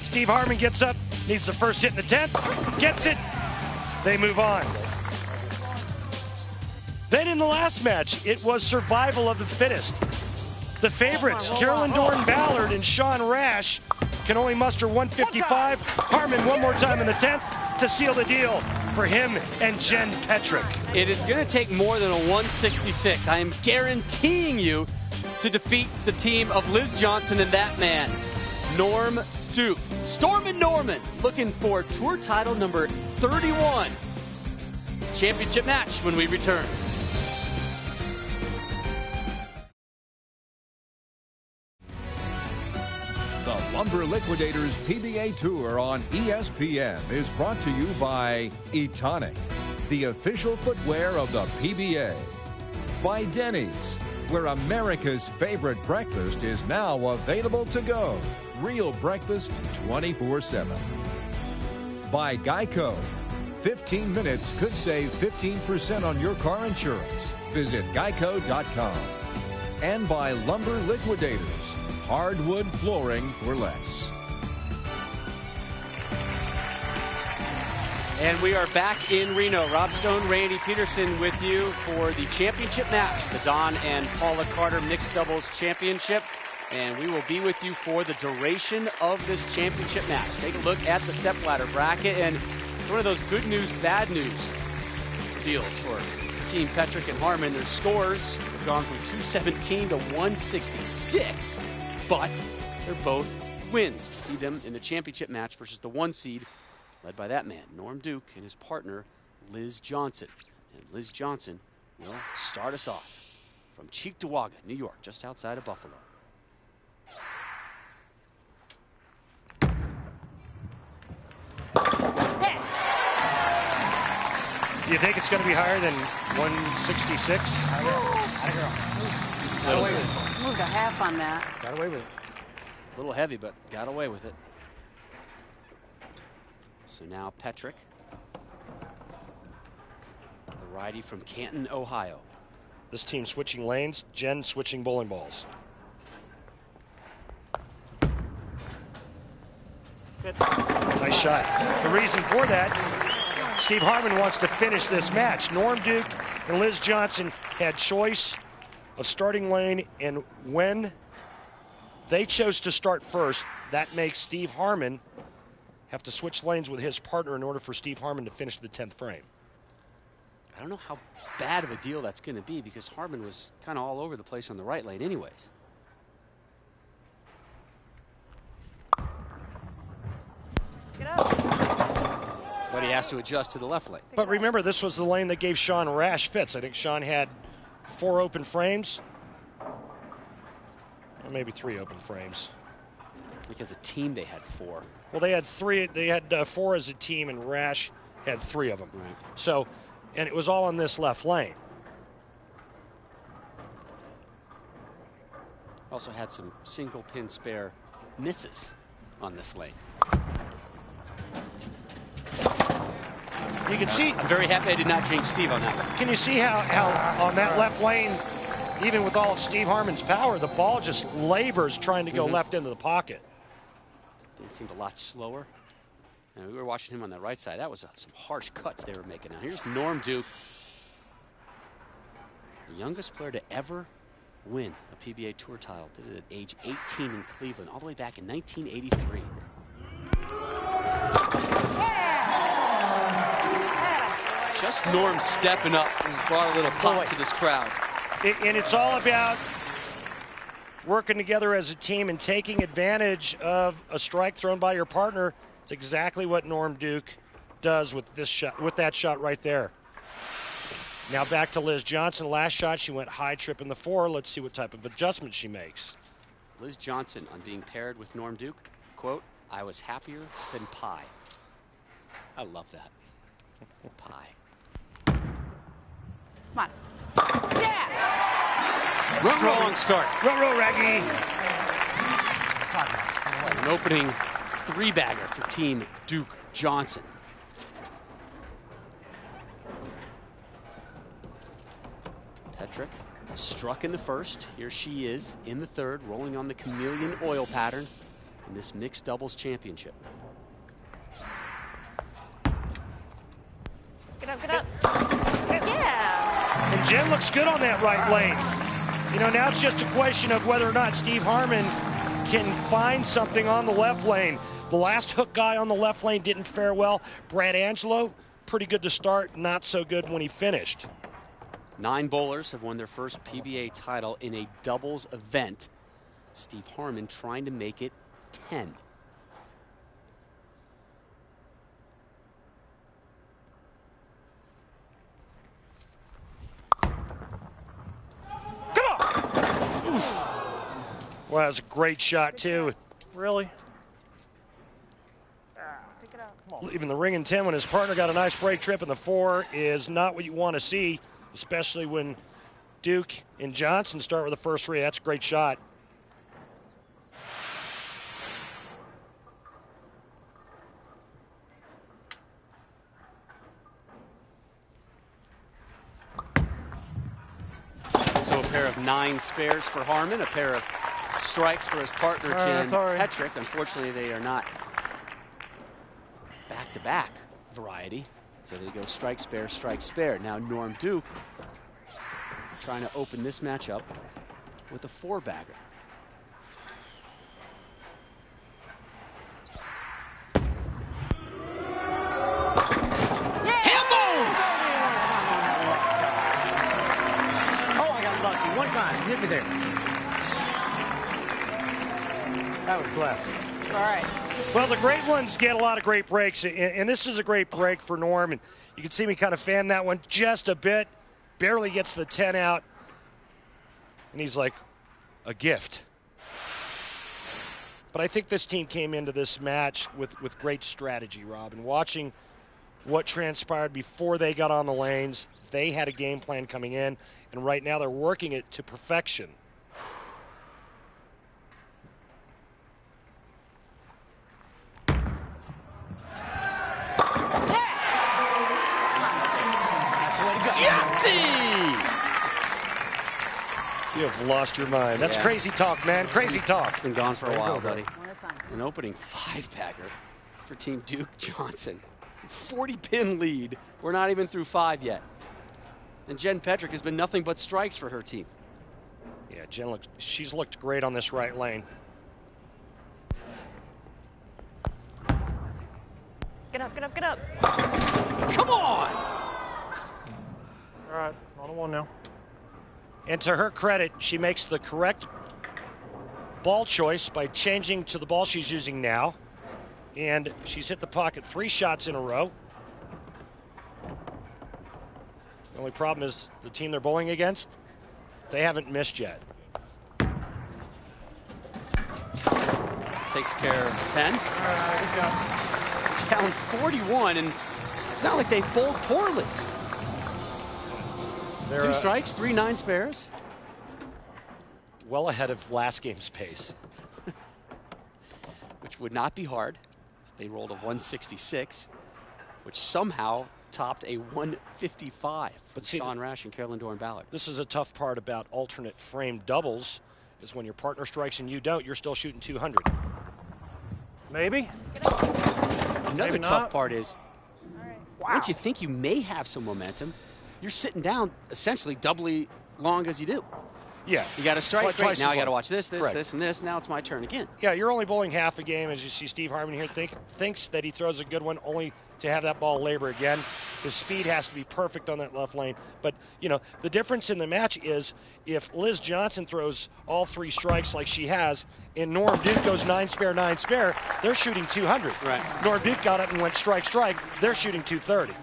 S13: Steve Harman gets up, needs the first hit in the 10th, gets it, they move on. Then in the last match, it was survival of the fittest. The favorites, Carolyn, Dorin-Ballard, and Rash, can only muster 155. Harman one more time in the 10th to seal the deal for him and Jen Petrick.
S1: It is going to take more than a 166. I am guaranteeing you to defeat the team of Liz Johnson and that man, Norm Duke. Storm and Norman looking for tour title number 31. Championship match when we return.
S3: The Lumber Liquidators PBA Tour on ESPN is brought to you by Etonic, the official footwear of the PBA. By Denny's, where America's favorite breakfast is now available to go. Real breakfast 24/7. By Geico. 15 minutes could save 15% on your car insurance. Visit geico.com. And by Lumber Liquidators. Hardwood flooring for less.
S1: And we are back in Reno. Rob Stone, Randy Peterson with you for the championship match, the Don and Paula Carter Mixed Doubles Championship. And we will be with you for the duration of this championship match. Take a look at the stepladder bracket, and it's one of those good news, bad news deals for Team Petrick and Harman. Their scores have gone from 217 to 166. But they're both wins to see them in the championship match versus the one seed led by that man, Norm Duke, and his partner, Liz Johnson. And Liz Johnson will start us off from Cheektowaga, New York, just outside of Buffalo.
S13: Do you think it's going to be higher than 166?
S14: Got away with it. Moved a half on that.
S1: Got away with it. A little heavy, but got away with it. So now Petrick, the righty from Canton, Ohio.
S13: This team switching lanes, Jen switching bowling balls. Nice shot. The reason for that, Steve Harman wants to finish this match. Norm Duke and Liz Johnson had choice of starting lane, and when they chose to start first, that makes Steve Harman have to switch lanes with his partner in order for Steve Harman to finish the 10th frame.
S1: I don't know how bad of a deal that's going to be because Harman was kind of all over the place on the right lane anyways.
S8: Get up.
S1: But he has to adjust to the left lane.
S13: But remember, this was the lane that gave Sean Rash fits. I think Sean had 4 open frames. Or maybe 3 open frames.
S1: I think as a team they had 4.
S13: Well, they had 3. They had 4 as a team, and Rash had 3 of them.
S1: Right.
S13: So, and it was all in this left lane.
S1: Also had some single pin spare misses on this lane.
S13: You can see.
S1: I'm very happy I did not jinx Steve on that one.
S13: Can you see how on that left lane, even with all of Steve Harman's power, the ball just labors trying to go left into the pocket.
S1: It seemed a lot slower. And we were watching him on the right side. That was some harsh cuts they were making. Now here's Norm Duke, the youngest player to ever win a PBA Tour title. Did it at age 18 in Cleveland, all the way back in 1983. Just Norm stepping up and brought a little pop to this crowd.
S13: And it's all about working together as a team and taking advantage of a strike thrown by your partner. It's exactly what Norm Duke does with this shot, with that shot right there. Now back to Liz Johnson. Last shot, she went high trip in the 4. Let's see what type of adjustment she makes.
S1: Liz Johnson on being paired with Norm Duke. Quote, "I was happier than pie." I love that. Pie.
S14: Come on. Yeah!
S1: Strong start.
S13: Row, Raggy.
S1: An opening 3-bagger for Team Duke Johnson. Petrick struck in the first. Here she is in the third, rolling on the chameleon oil pattern in this mixed doubles championship.
S8: Get up, get up. Yeah.
S13: And Jen looks good on that right lane. You know, now it's just a question of whether or not Steve Harman can find something on the left lane. The last hook guy on the left lane didn't fare well. Brad Angelo, pretty good to start, not so good when he finished.
S1: 9 bowlers have won their first PBA title in a doubles event. Steve Harman trying to make it 10.
S13: Well, that was a great shot, too.
S6: Really?
S8: Pick it up.
S13: Leaving the ring in 10 when his partner got a nice break trip in the 4 is not what you want to see, especially when Duke and Johnson start with the first 3. That's a great shot.
S1: So a pair of 9 spares for Harman, a pair of strikes for his partner, Jen Petrick. Unfortunately, they are not back-to-back variety. So they go strike, spare. Now Norm Duke trying to open this matchup with a 4-bagger.
S6: One time, hit me there. That was blessed.
S14: All right.
S13: Well, the great ones get a lot of great breaks, and this is a great break for Norm. And you can see me kind of fan that one just a bit. Barely gets the 10 out, and he's like, a gift. But I think this team came into this match with great strategy, Rob. And watching what transpired before they got on the lanes. They had a game plan coming in, and right now they're working it to perfection. You have lost your mind. That's crazy talk, man. Crazy talk.
S1: It's been gone for a while, buddy. An opening 5-packer for Team Duke Johnson. 40-pin lead. We're not even through 5 yet. And Jen Petrick has been nothing but strikes for her team.
S13: Yeah, Jen she's looked great on this right lane.
S8: Get up, get up, get up.
S1: Come on!
S9: All right, on 1 now.
S13: And to her credit, she makes the correct ball choice by changing to the ball she's using now. And she's hit the pocket 3 shots in a row. The only problem is the team they're bowling against, they haven't missed yet.
S1: Takes care of 10.
S9: All right, good job.
S1: Down 41, and it's not like they bowled poorly.
S13: They're,
S1: 2 strikes, 3 9 spares.
S13: Well ahead of last game's pace.
S1: Which would not be hard. They rolled a 166, which somehow topped a 155. But see, Sean Rash and Carolyn Dorin-Ballard.
S13: This is a tough part about alternate frame doubles, is when your partner strikes and you don't, you're still shooting 200.
S9: Maybe.
S1: Another
S9: Maybe
S1: tough
S9: not.
S1: part is, once you think you may have some momentum, you're sitting down essentially doubly long as you do.
S13: Yeah.
S1: You got to strike. Great. Now I got to watch this,
S13: Correct.
S1: this, and this. Now it's my turn again.
S13: Yeah, you're only bowling half a game. As you see Steve Harman here thinks that he throws a good one, only to have that ball labor again. His speed has to be perfect on that left lane. But, you know, the difference in the match is if Liz Johnson throws all 3 strikes like she has, and Norm Duke goes 9 spare, 9 spare, they're shooting 200.
S1: Right.
S13: Norm Duke got up and went strike, strike. They're shooting 230.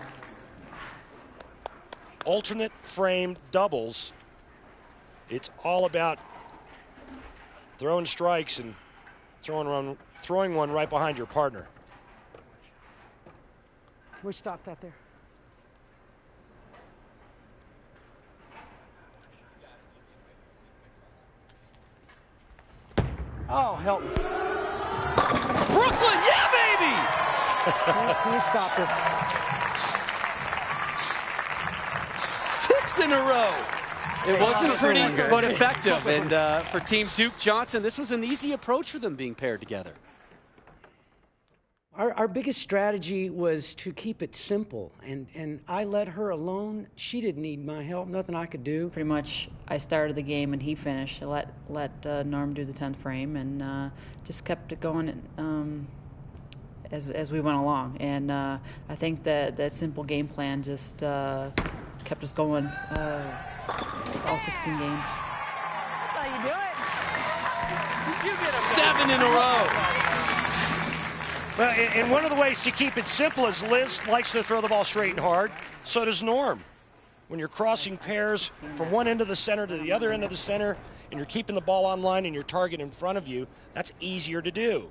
S13: Alternate frame doubles, it's all about throwing strikes and throwing one right behind your partner.
S6: Can we stop that there? Oh, help me.
S1: Brooklyn, yeah, baby!
S6: Can we stop this?
S1: 6 in a row. It wasn't pretty, but effective. And for Team Duke Johnson, this was an easy approach for them being paired together.
S15: Our biggest strategy was to keep it simple, and I let her alone. She didn't need my help, nothing I could do.
S16: Pretty much, I started the game and he finished. I let Norm do the 10th frame and just kept it going as we went along. And I think that simple game plan just kept us going all 16 games.
S6: That's how you do it.
S1: 7 in a row.
S13: Well, and one of the ways to keep it simple is Liz likes to throw the ball straight and hard. So does Norm. When you're crossing pairs from one end of the center to the other end of the center, and you're keeping the ball on line and your target in front of you, that's easier to do.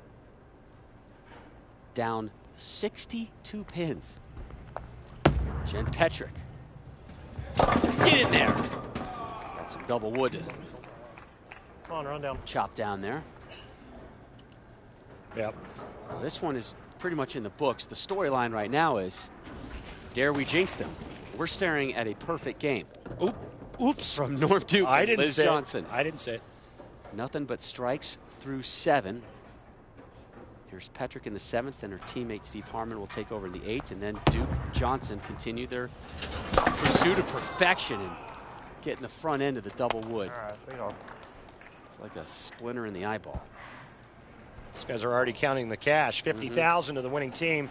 S1: Down 62 pins. Jen Petrick. Get in there. Got some double wood to
S9: Come on, run down.
S1: chop down there.
S13: Yep.
S1: Well, this one is pretty much in the books. The storyline right now is, dare we jinx them? We're staring at a perfect game.
S13: Oops.
S1: From Norm Duke
S13: I
S1: and
S13: didn't
S1: Liz
S13: say
S1: Johnson.
S13: I didn't say it.
S1: Nothing but strikes through 7. Here's Petrick in the 7th, and her teammate Steve Harman will take over in the 8th, and then Duke Johnson continue their pursuit of perfection and get in the front end of the double wood.
S9: All right, lead on.
S1: It's like a splinter in the eyeball.
S13: These guys are already counting the cash. 50,000 to the winning team.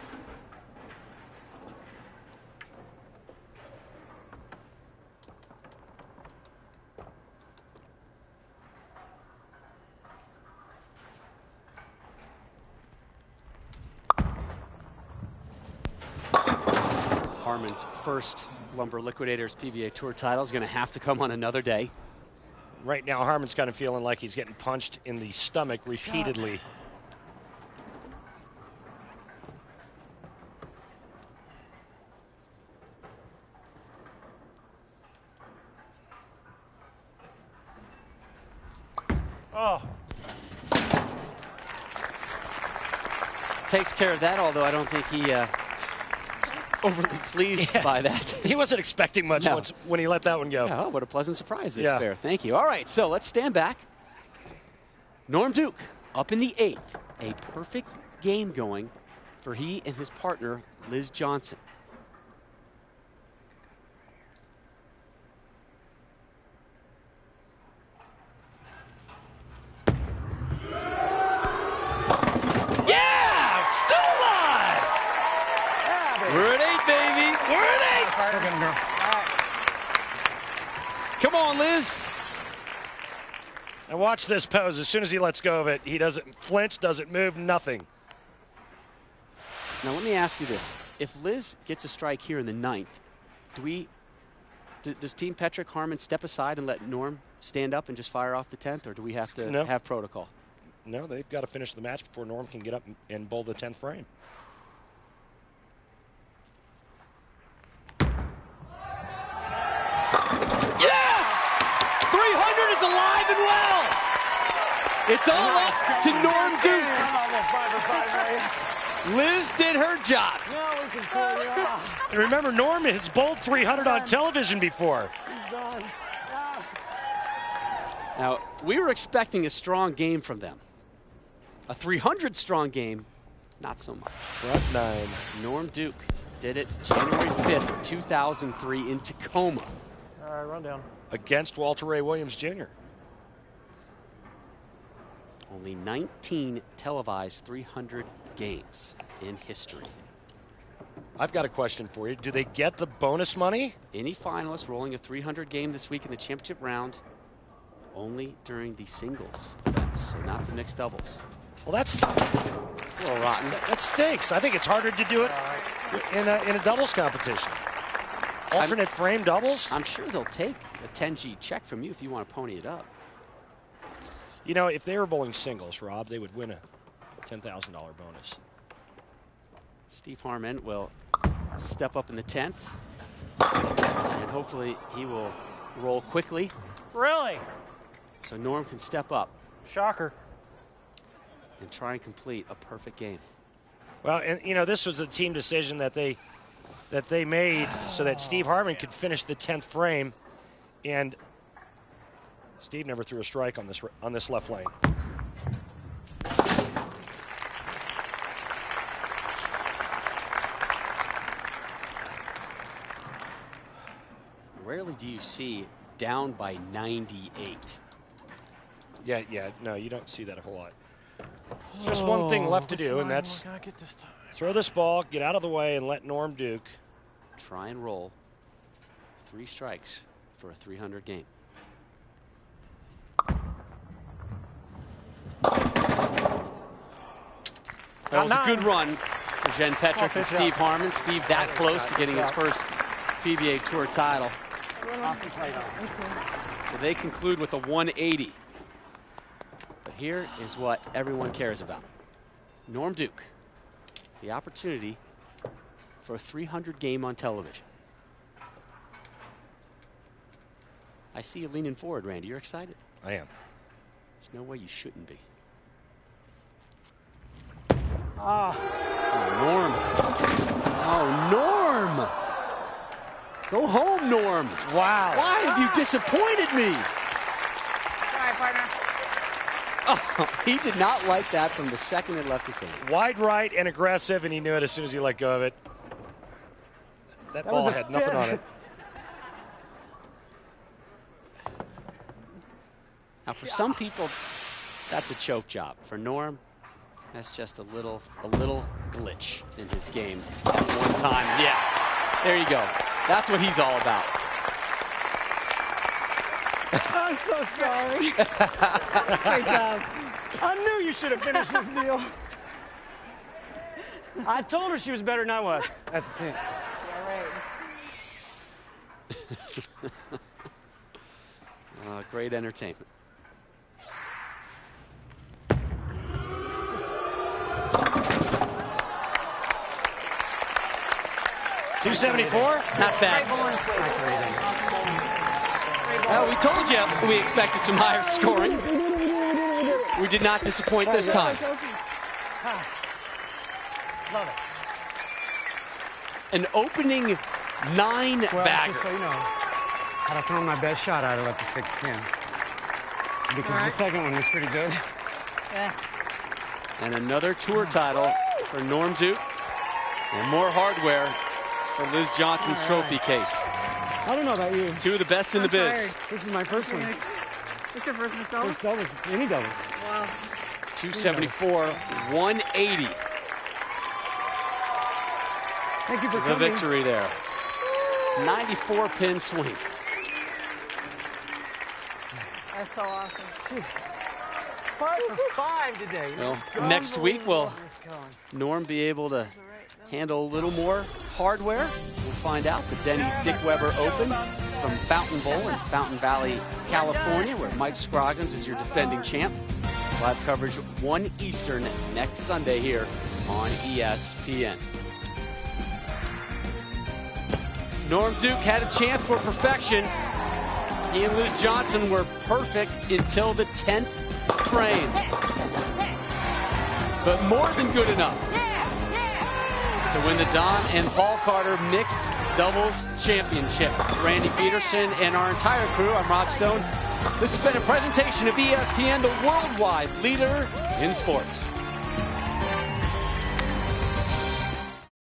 S1: Harman's first Lumber Liquidators PBA Tour title is going to have to come on another day.
S13: Right now, Harman's kind of feeling like he's getting punched in the stomach repeatedly.
S6: Oh.
S1: Takes care of that, although I don't think he overly pleased by that.
S13: He wasn't expecting much when he let that one go.
S1: Yeah, oh, what a pleasant surprise this pair. Thank you. All right, so let's stand back. Norm Duke up in the 8th. A perfect game going for he and his partner, Liz Johnson. Yeah! Still alive! We're at 8, baby. We're at 8. Come on, Liz.
S13: And watch this pose. As soon as he lets go of it, he doesn't flinch, doesn't move, nothing.
S1: Now, let me ask you this. If Liz gets a strike here in the 9th, does Team Petrick Harman step aside and let Norm stand up and just fire off the 10th, or do we have to have protocol?
S13: No, they've got to finish the match before Norm can get up and bowl the 10th frame.
S1: Yes! 300 is alive and well! It's all up to Norm Duke. Liz did her job.
S6: Now we can pull you off.
S13: And remember, Norm has bowled 300 on television before.
S6: He's done.
S1: Now, we were expecting a strong game from them. A 300 strong game, not so much.
S13: Front 9.
S1: Norm Duke did it January 5th, 2003 in Tacoma.
S6: All right, run down.
S13: Against Walter Ray Williams Jr.
S1: Only 19 televised 300 games in history.
S13: I've got a question for you. Do they get the bonus money?
S1: Any finalists rolling a 300 game this week in the championship round only during the singles events, so not the mixed doubles.
S13: Well, that's
S1: a little rotten.
S13: That stinks. I think it's harder to do it in a doubles competition. Alternate frame doubles?
S1: I'm sure they'll take a 10G check from you if you want to pony it up.
S13: You know, if they were bowling singles, Rob, they would win a $10,000 bonus.
S1: Steve Harman will step up in the 10th, and hopefully he will roll quickly.
S6: Really?
S1: So Norm can step up.
S6: Shocker.
S1: And try and complete a perfect game.
S13: Well, and you know, this was a team decision that they made so that Steve Harman could finish the 10th frame, and Steve never threw a strike on this left lane.
S1: Rarely do you see down by 98.
S13: Yeah, no, you don't see that a whole lot. There's just one thing left to do, and that's throw this ball, get out of the way, and let Norm Duke
S1: try and roll 3 strikes for a 300 game. That was a good run for Jen Petrick and Steve Harman. Steve that close to getting his first PBA Tour title.
S6: Awesome play,
S1: So they conclude with a 180. But here is what everyone cares about. Norm Duke, the opportunity for a 300 game on television. I see you leaning forward, Randy. You're excited?
S13: I am.
S1: There's no way you shouldn't be.
S6: Ah.
S1: Oh, Norm. Oh, Norm. Go home, Norm.
S13: Wow.
S1: Why have you disappointed me?
S14: Sorry, partner.
S1: Oh, he did not like that from the second it left his hand.
S13: Wide right and aggressive, and he knew it as soon as he let go of it. That ball had nothing on it.
S1: Now, for some people, that's a choke job. For Norm, that's just a little glitch in his game at one time. Yeah, there you go. That's what he's all about.
S6: I'm so sorry. Great job. I knew you should have finished this deal. I told her she was better than I was at the 10.
S14: Yeah, right.
S1: Great entertainment.
S13: $274?
S1: Not bad. Well, we told you we expected some higher scoring. We did not disappoint this time.
S6: Love it.
S1: An opening 9-bagger.
S6: Just so you know, had I thrown my best shot, I'd have left the 6-10. Because the second one was pretty good.
S10: Yeah.
S1: And another tour title for Norm Duke. And more hardware for Liz Johnson's trophy case.
S6: I don't know about you.
S1: Two of the best in the biz.
S6: This is my first one.
S10: This your first doubles?
S6: First doubles, any doubles.
S10: Wow.
S1: 274, 180.
S6: Thank you for
S1: The
S6: coming.
S1: victory there. 94 pin swing.
S10: That's so awesome.
S6: 5 for 5 today.
S1: Well, next week will Norm be able to handle a little more hardware? We'll find out. The Denny's Dick Weber Open from Fountain Bowl in Fountain Valley, California, where Mike Scroggins is your defending champ. Live coverage 1 Eastern next Sunday here on ESPN. Norm Duke had a chance for perfection. He and Liz Johnson were perfect until the 10th frame. But more than good enough to win the Don and Paul Carter Mixed Doubles Championship. Randy Peterson and our entire crew, I'm Rob Stone. This has been a presentation of ESPN, the worldwide leader in sports.